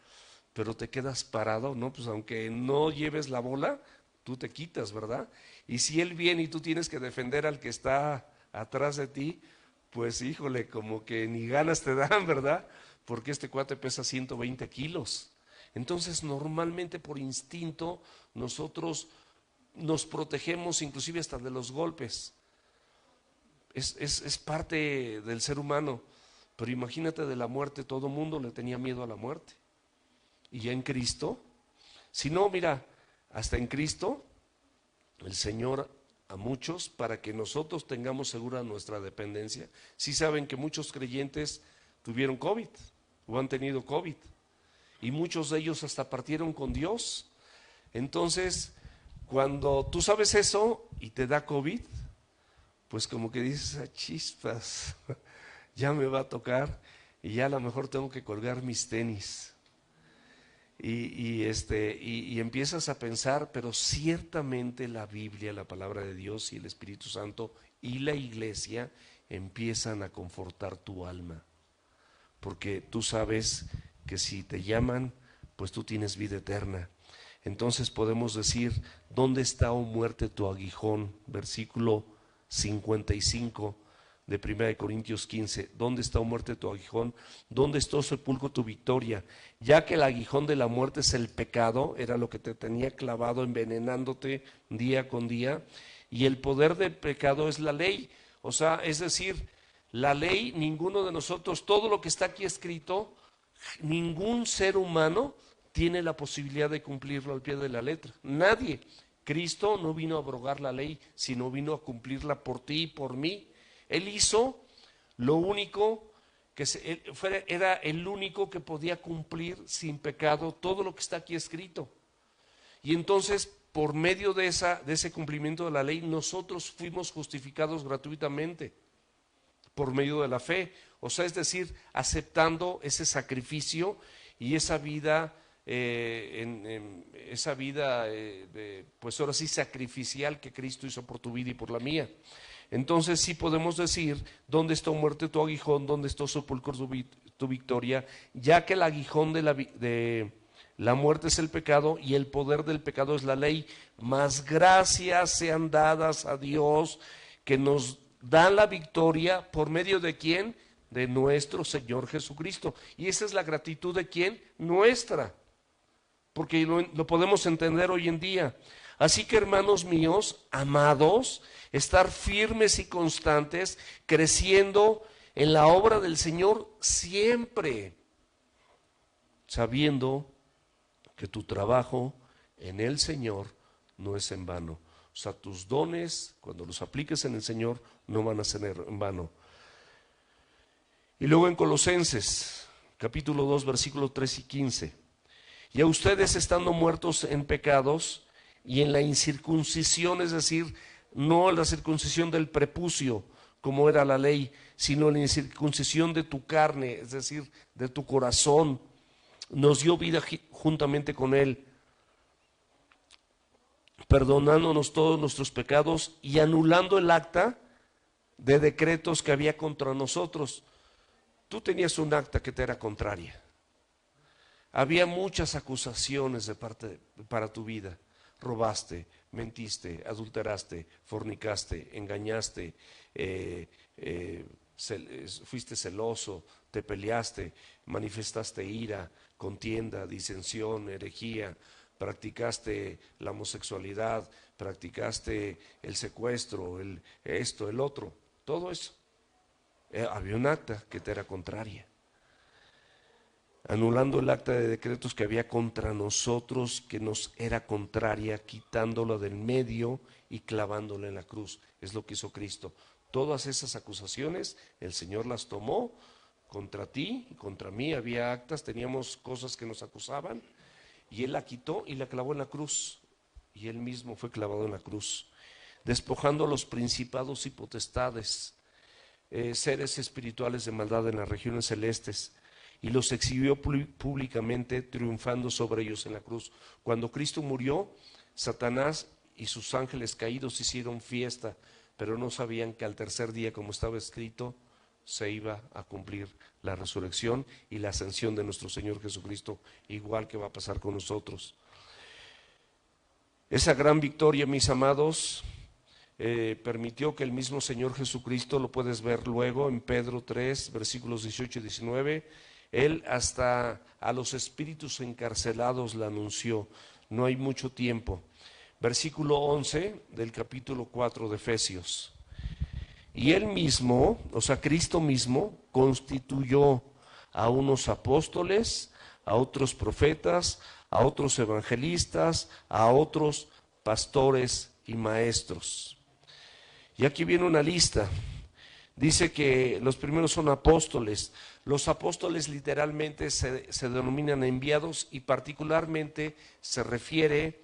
pero te quedas parado, ¿no? Pues aunque no lleves la bola, tú te quitas, ¿verdad? Y si él viene y tú tienes que defender al que está atrás de ti, pues híjole, como que ni ganas te dan, ¿verdad? Porque este cuate pesa 120 kilos. Entonces, normalmente por instinto, nosotros nos protegemos inclusive hasta de los golpes. Es parte del ser humano. Pero imagínate de la muerte, todo mundo le tenía miedo a la muerte. Y ya en Cristo, si no, mira, hasta en Cristo, el Señor a muchos, para que nosotros tengamos segura nuestra dependencia. Sí saben que muchos creyentes tuvieron COVID o han tenido COVID. Y muchos de ellos hasta partieron con Dios. Entonces, cuando tú sabes eso y te da COVID, pues como que dices, a chispas, ya me va a tocar y ya a lo mejor tengo que colgar mis tenis. Y empiezas a pensar, pero ciertamente la Biblia, la palabra de Dios y el Espíritu Santo y la iglesia empiezan a confortar tu alma. Porque tú sabes que si te llaman, pues tú tienes vida eterna. Entonces podemos decir, ¿dónde está, oh muerte, tu aguijón? Versículo 55 de 1 Corintios 15. ¿Dónde está, oh muerte, tu aguijón? ¿Dónde está, oh sepulcro, tu victoria? Ya que el aguijón de la muerte es el pecado, era lo que te tenía clavado, envenenándote día con día, y el poder del pecado es la ley. O sea, es decir, la ley, ninguno de nosotros, todo lo que está aquí escrito, ningún ser humano tiene la posibilidad de cumplirlo al pie de la letra. Nadie. Cristo no vino a abrogar la ley, sino vino a cumplirla por ti y por mí. Él hizo lo único que era el único que podía cumplir sin pecado todo lo que está aquí escrito. Y entonces, por medio de ese cumplimiento de la ley, nosotros fuimos justificados gratuitamente por medio de la fe. O sea, es decir, aceptando ese sacrificio y esa vida, pues ahora sí, sacrificial que Cristo hizo por tu vida y por la mía. Entonces sí podemos decir, ¿dónde está, muerte, tu aguijón? ¿Dónde está, sepulcro, tu victoria? Ya que el aguijón de la muerte es el pecado y el poder del pecado es la ley, mas gracias sean dadas a Dios que nos da la victoria por medio de ¿quién? De nuestro Señor Jesucristo. Y esa es la gratitud de ¿quién? Nuestra, porque lo podemos entender hoy en día. Así que, hermanos míos, amados, estar firmes y constantes, creciendo en la obra del Señor siempre, sabiendo que tu trabajo en el Señor no es en vano. O sea, tus dones, cuando los apliques en el Señor, no van a ser en vano. Y luego en Colosenses, capítulo 2, versículos 3 y 15. Y a ustedes, estando muertos en pecados y en la incircuncisión, es decir, no la circuncisión del prepucio, como era la ley, sino la incircuncisión de tu carne, es decir, de tu corazón, nos dio vida juntamente con Él, perdonándonos todos nuestros pecados y anulando el acta de decretos que había contra nosotros. Tú tenías un acta que te era contraria. Había muchas acusaciones para tu vida. Robaste, mentiste, adulteraste, fornicaste, engañaste, fuiste celoso, te peleaste, manifestaste ira, contienda, disensión, herejía, practicaste la homosexualidad, practicaste el secuestro, el otro, todo eso. Había un acta que te era contraria, anulando el acta de decretos que había contra nosotros, que nos era contraria, quitándolo del medio y clavándola en la cruz. Es lo que hizo Cristo. Todas esas acusaciones el Señor las tomó contra ti y contra mí. Había actas, teníamos cosas que nos acusaban, y Él la quitó y la clavó en la cruz. Y Él mismo fue clavado en la cruz, despojando a los principados y potestades, seres espirituales de maldad en las regiones celestes, y los exhibió públicamente, triunfando sobre ellos en la cruz. Cuando Cristo murió, Satanás y sus ángeles caídos hicieron fiesta, pero no sabían que al tercer día, como estaba escrito, se iba a cumplir la resurrección y la ascensión de nuestro Señor Jesucristo, igual que va a pasar con nosotros. Esa gran victoria, mis amados, permitió que el mismo Señor Jesucristo, lo puedes ver luego en Pedro 3, versículos 18 y 19, Él hasta a los espíritus encarcelados la anunció, no hay mucho tiempo. Versículo 11 del capítulo 4 de Efesios. Y Él mismo, o sea, Cristo mismo, constituyó a unos apóstoles, a otros profetas, a otros evangelistas, a otros pastores y maestros. Y aquí viene una lista. Dice que los primeros son apóstoles. Los apóstoles literalmente se denominan enviados y particularmente se refiere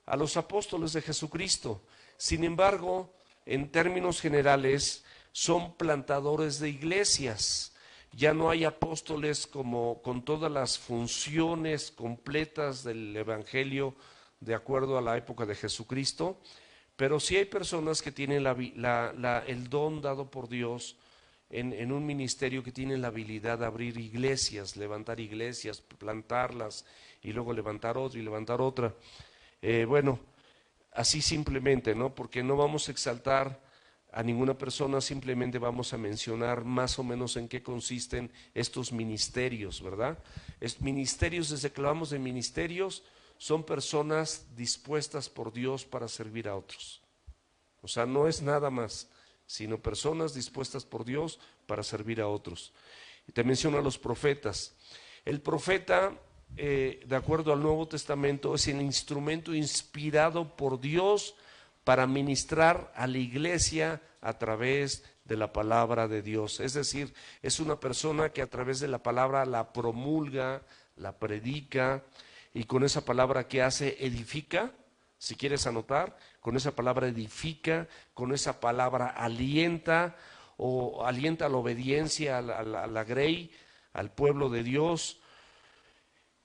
a los apóstoles de Jesucristo. Sin embargo, en términos generales, son plantadores de iglesias. Ya no hay apóstoles como con todas las funciones completas del evangelio de acuerdo a la época de Jesucristo, pero sí hay personas que tienen el don dado por Dios en un ministerio, que tienen la habilidad de abrir iglesias, levantar iglesias, plantarlas y luego levantar otra y levantar otra. Bueno, así simplemente, ¿no? Porque no vamos a exaltar a ninguna persona, simplemente vamos a mencionar más o menos en qué consisten estos ministerios, ¿verdad? Ministerios, desde que hablamos de ministerios, son personas dispuestas por Dios para servir a otros. O sea, no es nada más, sino personas dispuestas por Dios para servir a otros. Y te menciono a los profetas. El profeta, de acuerdo al Nuevo Testamento, es el instrumento inspirado por Dios para ministrar a la iglesia a través de la palabra de Dios. Es decir, es una persona que a través de la palabra la promulga, la predica, y con esa palabra que hace, edifica. Si quieres anotar, con esa palabra edifica, con esa palabra alienta, o alienta a la obediencia, a la grey, al pueblo de Dios.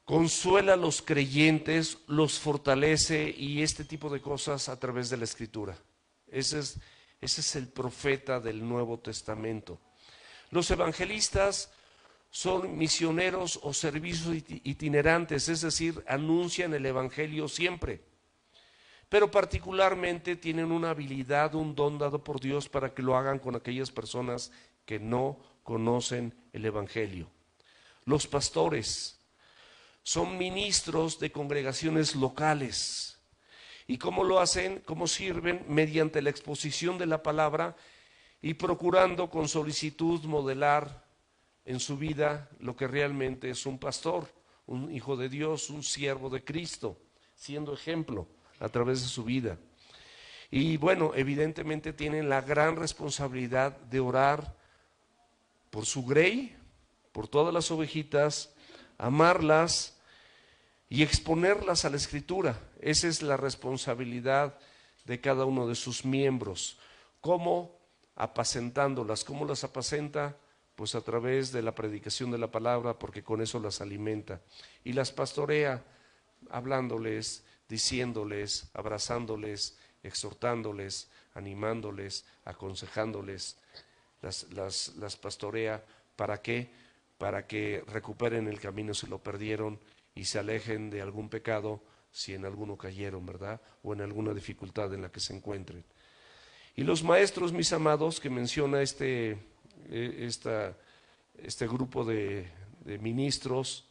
Consuela a los creyentes, los fortalece, y este tipo de cosas a través de la Escritura. Ese es el profeta del Nuevo Testamento. Los evangelistas son misioneros o servicios itinerantes, es decir, anuncian el evangelio siempre, pero particularmente tienen una habilidad, un don dado por Dios para que lo hagan con aquellas personas que no conocen el evangelio. Los pastores son ministros de congregaciones locales. ¿Y cómo lo hacen? ¿Cómo sirven? Mediante la exposición de la palabra y procurando con solicitud modelar en su vida lo que realmente es un pastor, un hijo de Dios, un siervo de Cristo, siendo ejemplo a través de su vida. Y bueno, evidentemente tienen la gran responsabilidad de orar por su grey, por todas las ovejitas, amarlas y exponerlas a la Escritura. Esa es la responsabilidad de cada uno de sus miembros. ¿Cómo? Apacentándolas. ¿Cómo las apacenta? Pues a través de la predicación de la palabra, porque con eso las alimenta. Y las pastorea, hablándoles, diciéndoles, abrazándoles, exhortándoles, animándoles, aconsejándoles. Las pastorea, ¿para qué? Para que recuperen el camino si lo perdieron y se alejen de algún pecado si en alguno cayeron, ¿verdad? O en alguna dificultad en la que se encuentren. Y los maestros, mis amados, que menciona este grupo de ministros,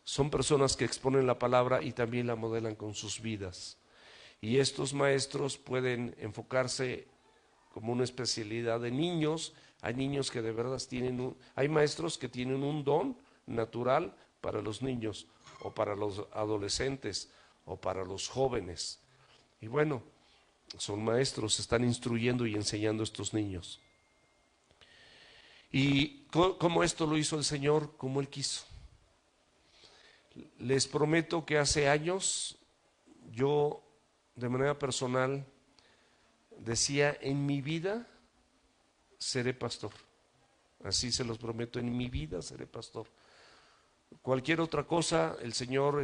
son personas que exponen la palabra y también la modelan con sus vidas. Y estos maestros pueden enfocarse como una especialidad de niños. Hay niños que de verdad hay maestros que tienen un don natural para los niños, o para los adolescentes, o para los jóvenes. Y bueno, son maestros, están instruyendo y enseñando a estos niños. Y como esto lo hizo el Señor, como Él quiso. Les prometo que hace años yo, de manera personal, decía: en mi vida seré pastor. Así se los prometo, en mi vida seré pastor. Cualquier otra cosa, el Señor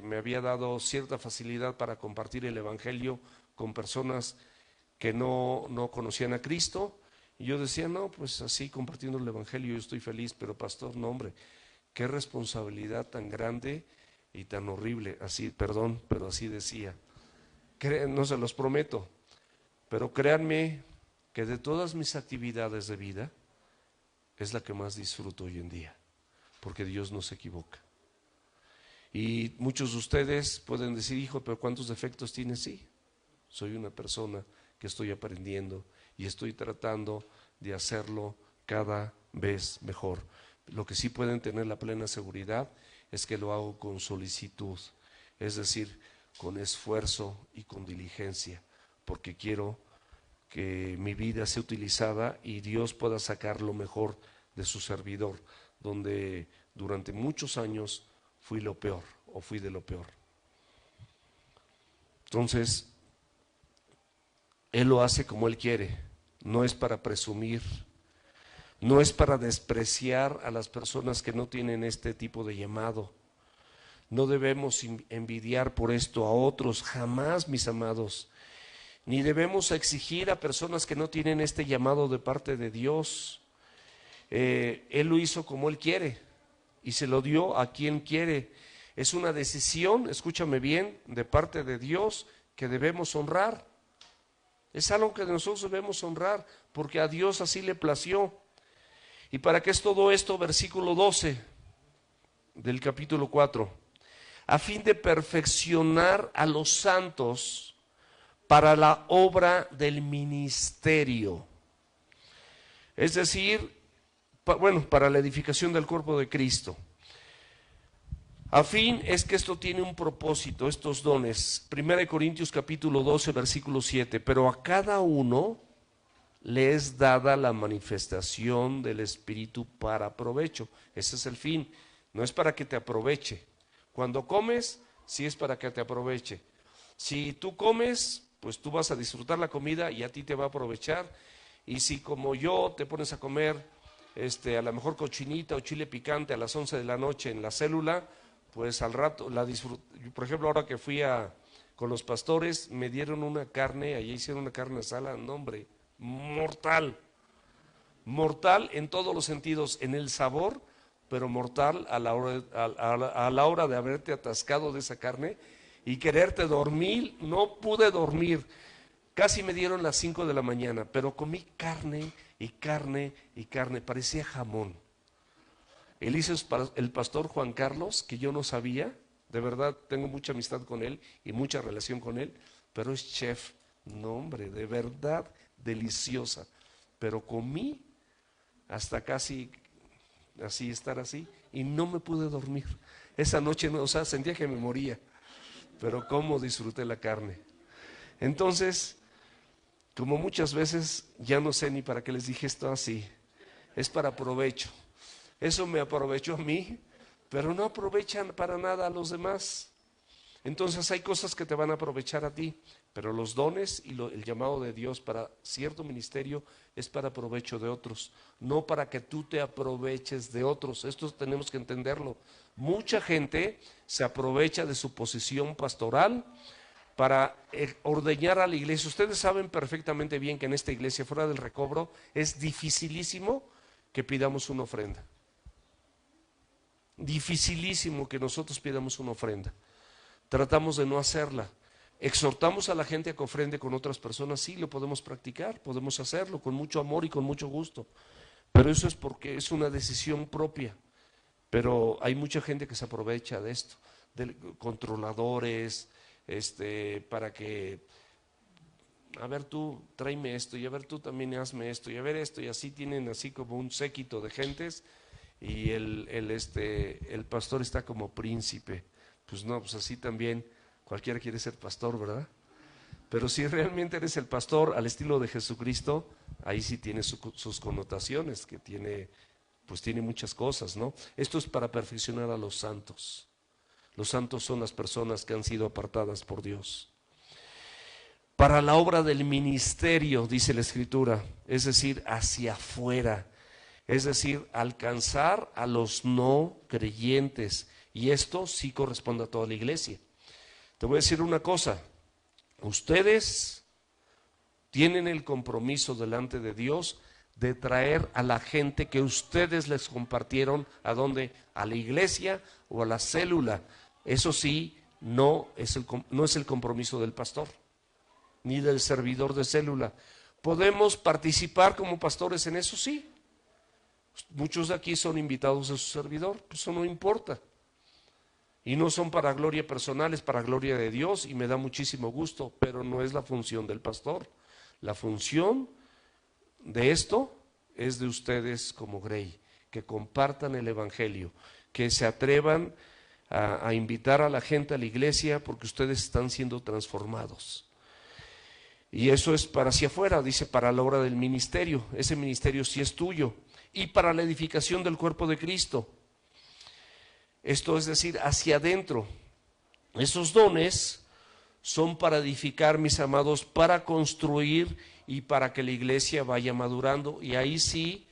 me había dado cierta facilidad para compartir el evangelio con personas que no conocían a Cristo, Y yo decía, no, pues así compartiendo el evangelio yo estoy feliz, pero pastor, no hombre, qué responsabilidad tan grande y tan horrible, así, perdón, pero así decía. No se los prometo, pero créanme que de todas mis actividades de vida es la que más disfruto hoy en día, porque Dios no se equivoca. Y muchos de ustedes pueden decir, hijo, pero ¿cuántos defectos tienes? Sí, soy una persona que estoy aprendiendo y estoy tratando de hacerlo cada vez mejor. Lo que sí pueden tener la plena seguridad es que lo hago con solicitud, es decir, con esfuerzo y con diligencia, porque quiero que mi vida sea utilizada y Dios pueda sacar lo mejor de su servidor, donde durante muchos años fui lo peor o fui de lo peor. Entonces, Él lo hace como Él quiere, no es para presumir, no es para despreciar a las personas que no tienen este tipo de llamado. No debemos envidiar por esto a otros, jamás, mis amados. Ni debemos exigir a personas que no tienen este llamado de parte de Dios. Él lo hizo como Él quiere y se lo dio a quien quiere. Es una decisión, escúchame bien, de parte de Dios que debemos honrar. Es algo que nosotros debemos honrar porque a Dios así le plació. ¿Y para qué es todo esto? Versículo 12 del capítulo 4. A fin de perfeccionar a los santos para la obra del ministerio. Es decir, para la edificación del cuerpo de Cristo. A fin es que esto tiene un propósito, estos dones. 1 Corintios capítulo 12, versículo 7. Pero a cada uno le es dada la manifestación del Espíritu para provecho. Ese es el fin. No es para que te aproveche. Cuando comes, sí es para que te aproveche. Si tú comes, pues tú vas a disfrutar la comida y a ti te va a aprovechar. Y si como yo te pones a comer a lo mejor cochinita o chile picante a las 11 de la noche en la célula, pues al rato la disfruto. Por ejemplo, ahora que fui con los pastores, me dieron una carne, allí hicieron una carne asada, no hombre, mortal. Mortal en todos los sentidos, en el sabor, pero mortal a la hora de haberte atascado de esa carne y quererte dormir. No pude dormir, casi me dieron las 5 de la mañana, pero comí carne y carne y carne, parecía jamón. Él hizo el pastor Juan Carlos, que yo no sabía, de verdad tengo mucha amistad con él y mucha relación con él, pero es chef, no hombre, de verdad deliciosa, pero comí hasta casi así, estar así, y no me pude dormir. Esa noche, o sea, sentía que me moría, pero cómo disfruté la carne. Entonces, como muchas veces, ya no sé ni para qué les dije esto así, es para provecho. Eso me aprovechó a mí, pero no aprovechan para nada a los demás. Entonces hay cosas que te van a aprovechar a ti, pero los dones y el llamado de Dios para cierto ministerio es para provecho de otros, no para que tú te aproveches de otros. Esto tenemos que entenderlo. Mucha gente se aprovecha de su posición pastoral para ordeñar a la iglesia. Ustedes saben perfectamente bien que en esta iglesia, fuera del recobro, es dificilísimo que pidamos una ofrenda. Dificilísimo que nosotros pidamos una ofrenda. Tratamos de no hacerla. Exhortamos a la gente a que ofrende con otras personas. Sí, lo podemos practicar, podemos hacerlo con mucho amor y con mucho gusto. Pero eso es porque es una decisión propia. Pero hay mucha gente que se aprovecha de esto, de controladores, para que, a ver tú, tráeme esto, y a ver tú también hazme esto, y a ver esto, y así tienen así como un séquito de gentes. Y el pastor está como príncipe. Pues no, pues así también cualquiera quiere ser pastor, ¿verdad? Pero si realmente eres el pastor al estilo de Jesucristo, ahí sí tiene sus connotaciones, que tiene muchas cosas, ¿no? Esto es para perfeccionar a los santos. Los santos son las personas que han sido apartadas por Dios. Para la obra del ministerio, dice la Escritura, es decir, hacia afuera. Es decir, alcanzar a los no creyentes. Y esto sí corresponde a toda la iglesia. Te voy a decir una cosa. Ustedes tienen el compromiso delante de Dios de traer a la gente que ustedes les compartieron, ¿a dónde? A la iglesia o a la célula. Eso sí, no es el compromiso del pastor, ni del servidor de célula. ¿Podemos participar como pastores en eso? Sí. Muchos de aquí son invitados a su servidor, pues eso no importa. Y no son para gloria personal, es para gloria de Dios y me da muchísimo gusto, pero no es la función del pastor. La función de esto es de ustedes como Grey, que compartan el evangelio, que se atrevan a invitar a la gente a la iglesia porque ustedes están siendo transformados. Y eso es para hacia afuera, dice, para la obra del ministerio. Ese ministerio sí es tuyo. Y para la edificación del cuerpo de Cristo. Esto es decir, hacia adentro. Esos dones son para edificar, mis amados, para construir y para que la iglesia vaya madurando. Y ahí sí,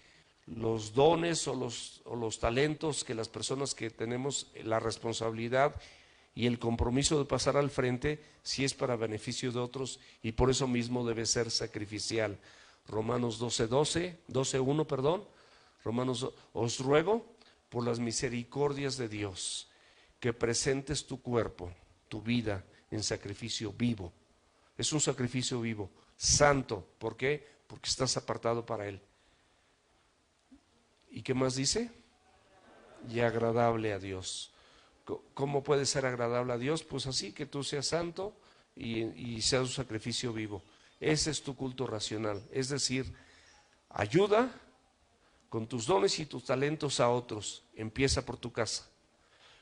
los dones o los talentos que las personas que tenemos la responsabilidad y el compromiso de pasar al frente, sí es para beneficio de otros y por eso mismo debe ser sacrificial. Romanos 12:1, perdón. Romanos, os ruego por las misericordias de Dios que presentes tu cuerpo, tu vida en sacrificio vivo. Es un sacrificio vivo, santo. ¿Por qué? Porque estás apartado para Él. ¿Y qué más dice? Y agradable a Dios. ¿Cómo puede ser agradable a Dios? Pues así, que tú seas santo y seas un sacrificio vivo. Ese es tu culto racional. Es decir, ayuda con tus dones y tus talentos a otros. Empieza por tu casa.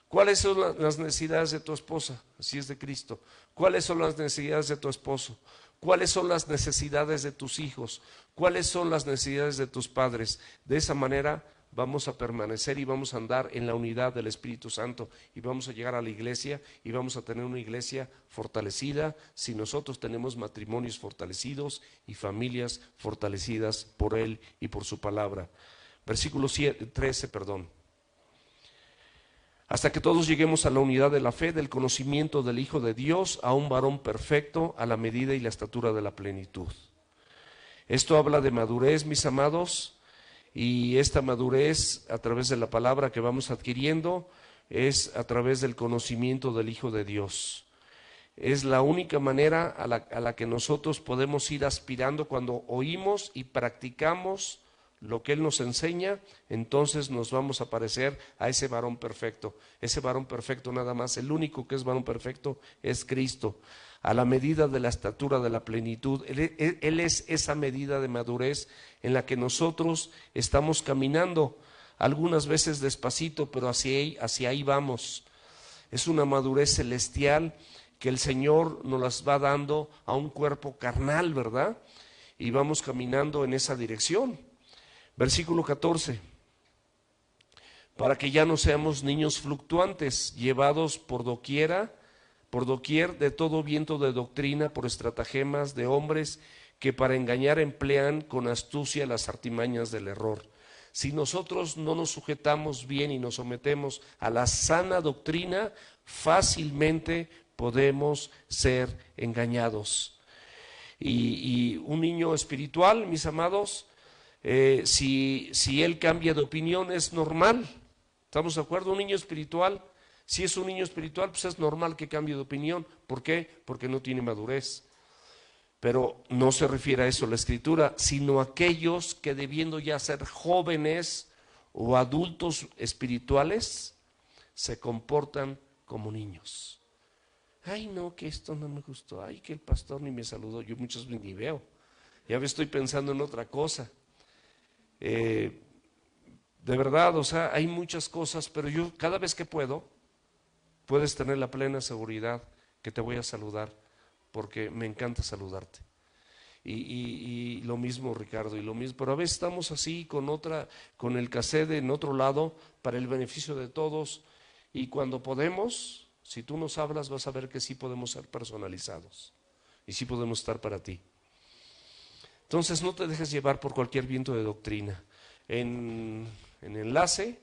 ¿Cuáles son las necesidades de tu esposa? Así es de Cristo. ¿Cuáles son las necesidades de tu esposo? ¿Cuáles son las necesidades de tus hijos? ¿Cuáles son las necesidades de tus padres? De esa manera vamos a permanecer y vamos a andar en la unidad del Espíritu Santo y vamos a llegar a la iglesia y vamos a tener una iglesia fortalecida si nosotros tenemos matrimonios fortalecidos y familias fortalecidas por Él y por su palabra. Versículo 13, hasta que todos lleguemos a la unidad de la fe, del conocimiento del Hijo de Dios, a un varón perfecto, a la medida y la estatura de la plenitud. Esto habla de madurez, mis amados, y esta madurez a través de la palabra que vamos adquiriendo es a través del conocimiento del Hijo de Dios. Es la única manera a la que nosotros podemos ir aspirando cuando oímos y practicamos lo que Él nos enseña, entonces nos vamos a parecer a ese varón perfecto. Ese varón perfecto nada más, el único que es varón perfecto es Cristo. A la medida de la estatura de la plenitud, Él es esa medida de madurez en la que nosotros estamos caminando, algunas veces despacito, pero hacia ahí vamos. Es una madurez celestial que el Señor nos las va dando a un cuerpo carnal, ¿verdad? Y vamos caminando en esa dirección. Versículo 14, para que ya no seamos niños fluctuantes, llevados por doquier de todo viento de doctrina, por estratagemas de hombres que para engañar emplean con astucia las artimañas del error. Si nosotros no nos sujetamos bien y nos sometemos a la sana doctrina, fácilmente podemos ser engañados. Y un niño espiritual, mis amados, si él cambia de opinión es normal. ¿Estamos de acuerdo? Un niño espiritual, si es un niño espiritual, pues es normal que cambie de opinión. ¿Por qué? Porque no tiene madurez. Pero no se refiere a eso la Escritura, sino a aquellos que debiendo ya ser jóvenes o adultos espirituales, se comportan como niños. Ay, no, que esto no me gustó. Ay, que el pastor ni me saludó. Yo muchas veces ni veo. Ya me estoy pensando en otra cosa. De verdad, o sea, hay muchas cosas, pero yo cada vez que puedes tener la plena seguridad que te voy a saludar, porque me encanta saludarte. Y lo mismo, Ricardo, y lo mismo, pero a veces estamos así con el cassette en otro lado para el beneficio de todos, y cuando podemos, si tú nos hablas, vas a ver que sí podemos ser personalizados y sí podemos estar para ti. Entonces no te dejes llevar por cualquier viento de doctrina. En Enlace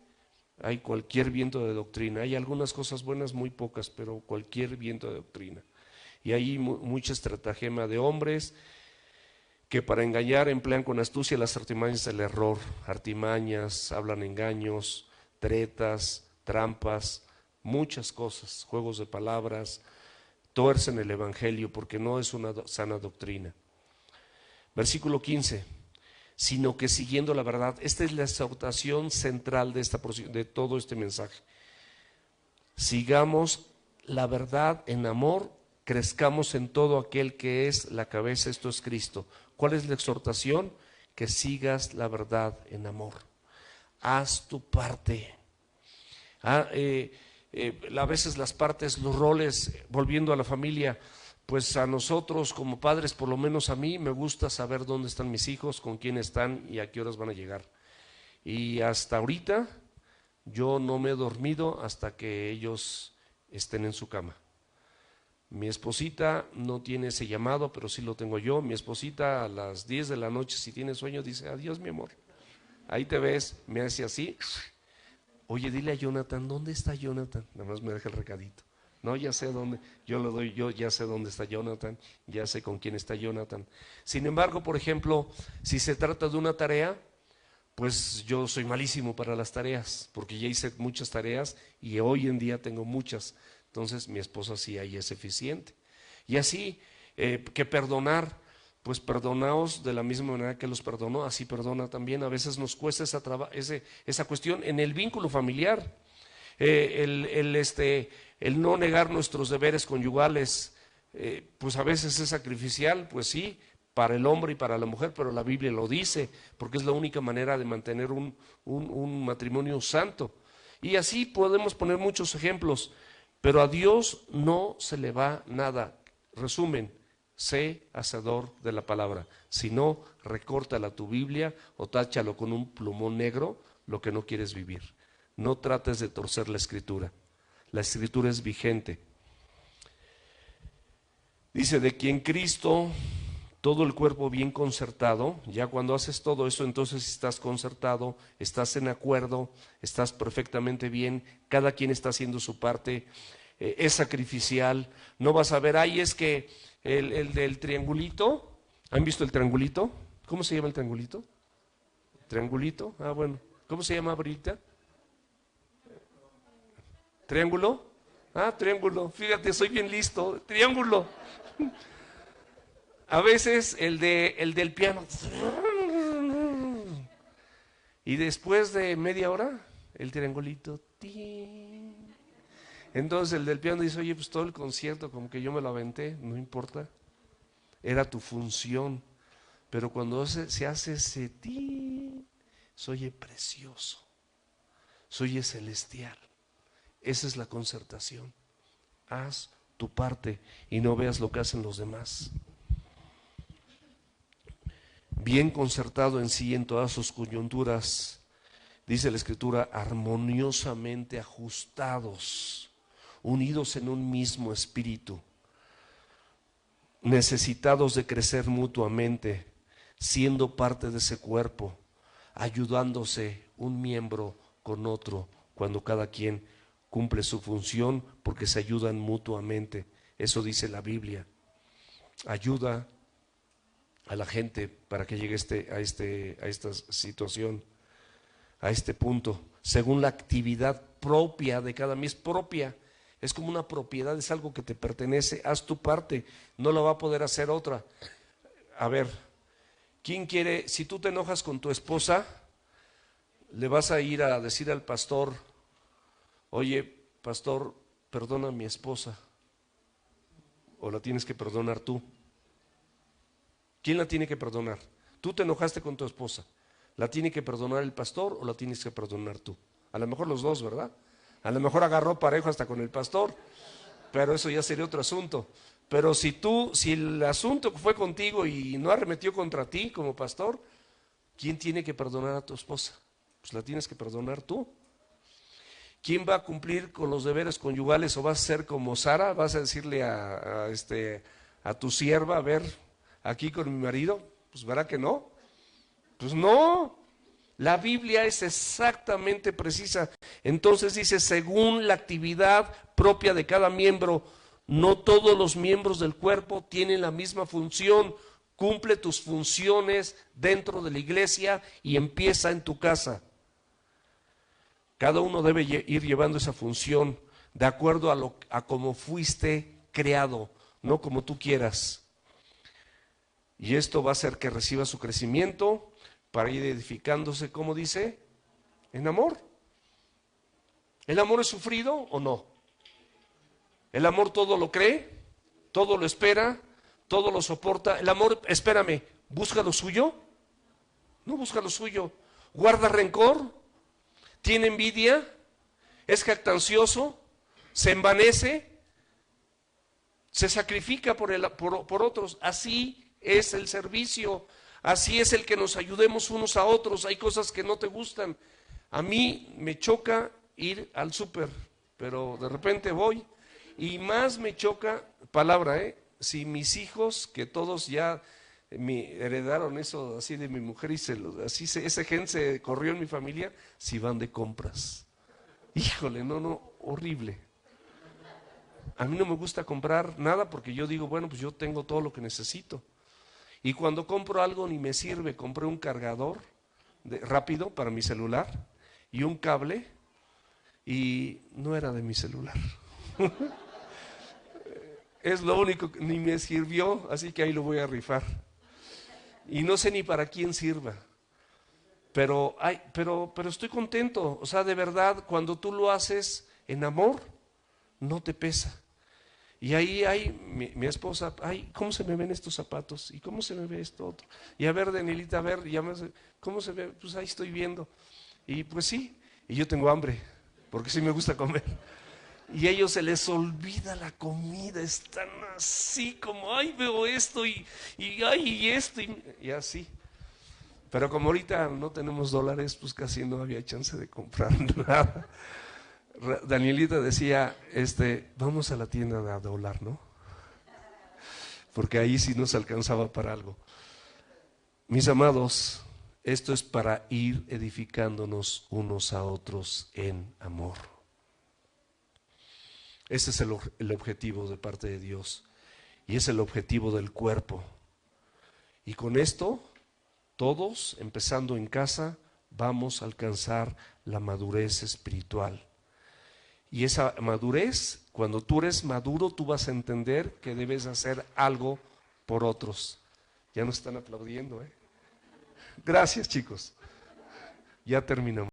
hay cualquier viento de doctrina. Hay algunas cosas buenas, muy pocas, pero cualquier viento de doctrina. Y hay mucha estratagema de hombres que para engañar emplean con astucia las artimañas del error, artimañas, hablan engaños, tretas, trampas, muchas cosas, juegos de palabras, tuercen el evangelio porque no es una sana doctrina. Versículo 15, sino que siguiendo la verdad. Esta es la exhortación central de todo este mensaje. Sigamos la verdad en amor, crezcamos en todo aquel que es la cabeza, esto es Cristo. ¿Cuál es la exhortación? Que sigas la verdad en amor. Haz tu parte. A veces las partes, los roles, volviendo a la familia, pues a nosotros como padres, por lo menos a mí, me gusta saber dónde están mis hijos, con quién están y a qué horas van a llegar. Y hasta ahorita yo no me he dormido hasta que ellos estén en su cama. Mi esposita no tiene ese llamado, pero sí lo tengo yo. Mi esposita a las 10 de la noche, si tiene sueño, dice, adiós mi amor, ahí te ves, me hace así. Oye, dile a Jonathan, ¿dónde está Jonathan? Nada más me deja el recadito. No, ya sé dónde, yo ya sé dónde está Jonathan, ya sé con quién está Jonathan. Sin embargo, por ejemplo, si se trata de una tarea, pues yo soy malísimo para las tareas, porque ya hice muchas tareas y hoy en día tengo muchas. Entonces mi esposa sí ahí es eficiente. Y así, que perdonar, pues perdonaos de la misma manera que los perdonó, así perdona también. A veces nos cuesta esa cuestión en el vínculo familiar. El no negar nuestros deberes conyugales, pues a veces es sacrificial, pues sí, para el hombre y para la mujer, pero la Biblia lo dice, porque es la única manera de mantener un matrimonio santo. Y así podemos poner muchos ejemplos, pero a Dios no se le va nada. Resumen, sé hacedor de la palabra, si no, recórtala tu Biblia o táchalo con un plumón negro lo que no quieres vivir. No trates de torcer la escritura es vigente. Dice, de quien Cristo, todo el cuerpo bien concertado. Ya cuando haces todo eso, entonces estás concertado, estás en acuerdo, estás perfectamente bien, cada quien está haciendo su parte, es sacrificial. No vas a ver, ay, es que el del triangulito, ¿han visto el triangulito? ¿Cómo se llama el triangulito? ¿Triangulito? Ah, bueno, ¿cómo se llama ahorita? ¿Triángulo? Ah, triángulo, fíjate, soy bien listo, triángulo. A veces el del piano. Y después de media hora, el triangulito. Entonces el del piano dice, oye, pues todo el concierto como que yo me lo aventé, no importa. Era tu función. Pero cuando se hace ese se oye precioso, se oye celestial. Esa es la concertación. Haz tu parte y no veas lo que hacen los demás. Bien concertado en sí en todas sus coyunturas, dice la Escritura, armoniosamente ajustados, unidos en un mismo espíritu, necesitados de crecer mutuamente, siendo parte de ese cuerpo, ayudándose un miembro con otro cuando cada quien cumple su función, porque se ayudan mutuamente. Eso dice la Biblia. Ayuda a la gente para que llegue a esta situación, a este punto, según la actividad propia de cada mes. Propia, es como una propiedad, es algo que te pertenece. Haz tu parte, no lo va a poder hacer otra. A ver, ¿quién quiere? Si tú te enojas con tu esposa, le vas a ir a decir al pastor, oye, pastor, perdona a mi esposa, o la tienes que perdonar tú. ¿Quién la tiene que perdonar? Tú te enojaste con tu esposa, ¿la tiene que perdonar el pastor o la tienes que perdonar tú? A lo mejor los dos, ¿verdad? A lo mejor agarró parejo hasta con el pastor, pero eso ya sería otro asunto. Pero si el asunto fue contigo y no arremetió contra ti como pastor, ¿quién tiene que perdonar a tu esposa? Pues la tienes que perdonar tú. ¿Quién va a cumplir con los deberes conyugales? ¿O vas a ser como Sara? ¿Vas a decirle a tu sierva, a ver, aquí con mi marido? Pues verá que no. Pues no. La Biblia es exactamente precisa. Entonces dice, según la actividad propia de cada miembro, no todos los miembros del cuerpo tienen la misma función. Cumple tus funciones dentro de la iglesia y empieza en tu casa. Cada uno debe ir llevando esa función de acuerdo a cómo fuiste creado, no como tú quieras. Y esto va a hacer que reciba su crecimiento para ir edificándose, ¿cómo dice? En amor. ¿El amor es sufrido o no? ¿El amor todo lo cree? ¿Todo lo espera? ¿Todo lo soporta? El amor, espérame, ¿busca lo suyo? No busca lo suyo. ¿Guarda rencor? ¿Tiene envidia? ¿Es jactancioso? ¿Se envanece? ¿Se sacrifica por otros? Así es el servicio. Así es el que nos ayudemos unos a otros. Hay cosas que no te gustan. A mí me choca ir al súper, pero de repente voy y más me choca, si mis hijos, que todos ya heredaron eso así de mi mujer y ese gen se corrió en mi familia, si van de compras. Híjole, no, horrible. A mí no me gusta comprar nada porque yo digo, bueno, pues yo tengo todo lo que necesito. Y cuando compro algo ni me sirve, compré un cargador rápido para mi celular y un cable y no era de mi celular. Es lo único que ni me sirvió, así que ahí lo voy a rifar. Y no sé ni para quién sirva. Pero estoy contento. O sea, de verdad, cuando tú lo haces en amor, no te pesa. Y ahí mi esposa, ¿cómo se me ven estos zapatos? ¿Y cómo se me ve esto otro? Y a ver, Danielita, a ver, ¿cómo se ve? Pues ahí estoy viendo. Y pues sí, y yo tengo hambre, porque sí me gusta comer. Y a ellos se les olvida la comida, están así como, veo esto y esto y así. Pero como ahorita no tenemos dólares, pues casi no había chance de comprar nada. Danielita decía, vamos a la tienda a dólar, ¿no? Porque ahí sí nos alcanzaba para algo. Mis amados, esto es para ir edificándonos unos a otros en amor. Ese es el objetivo de parte de Dios y es el objetivo del cuerpo. Y con esto, todos, empezando en casa, vamos a alcanzar la madurez espiritual. Y esa madurez, cuando tú eres maduro, tú vas a entender que debes hacer algo por otros. Ya nos están aplaudiendo, ¿eh? Gracias, chicos. Ya terminamos.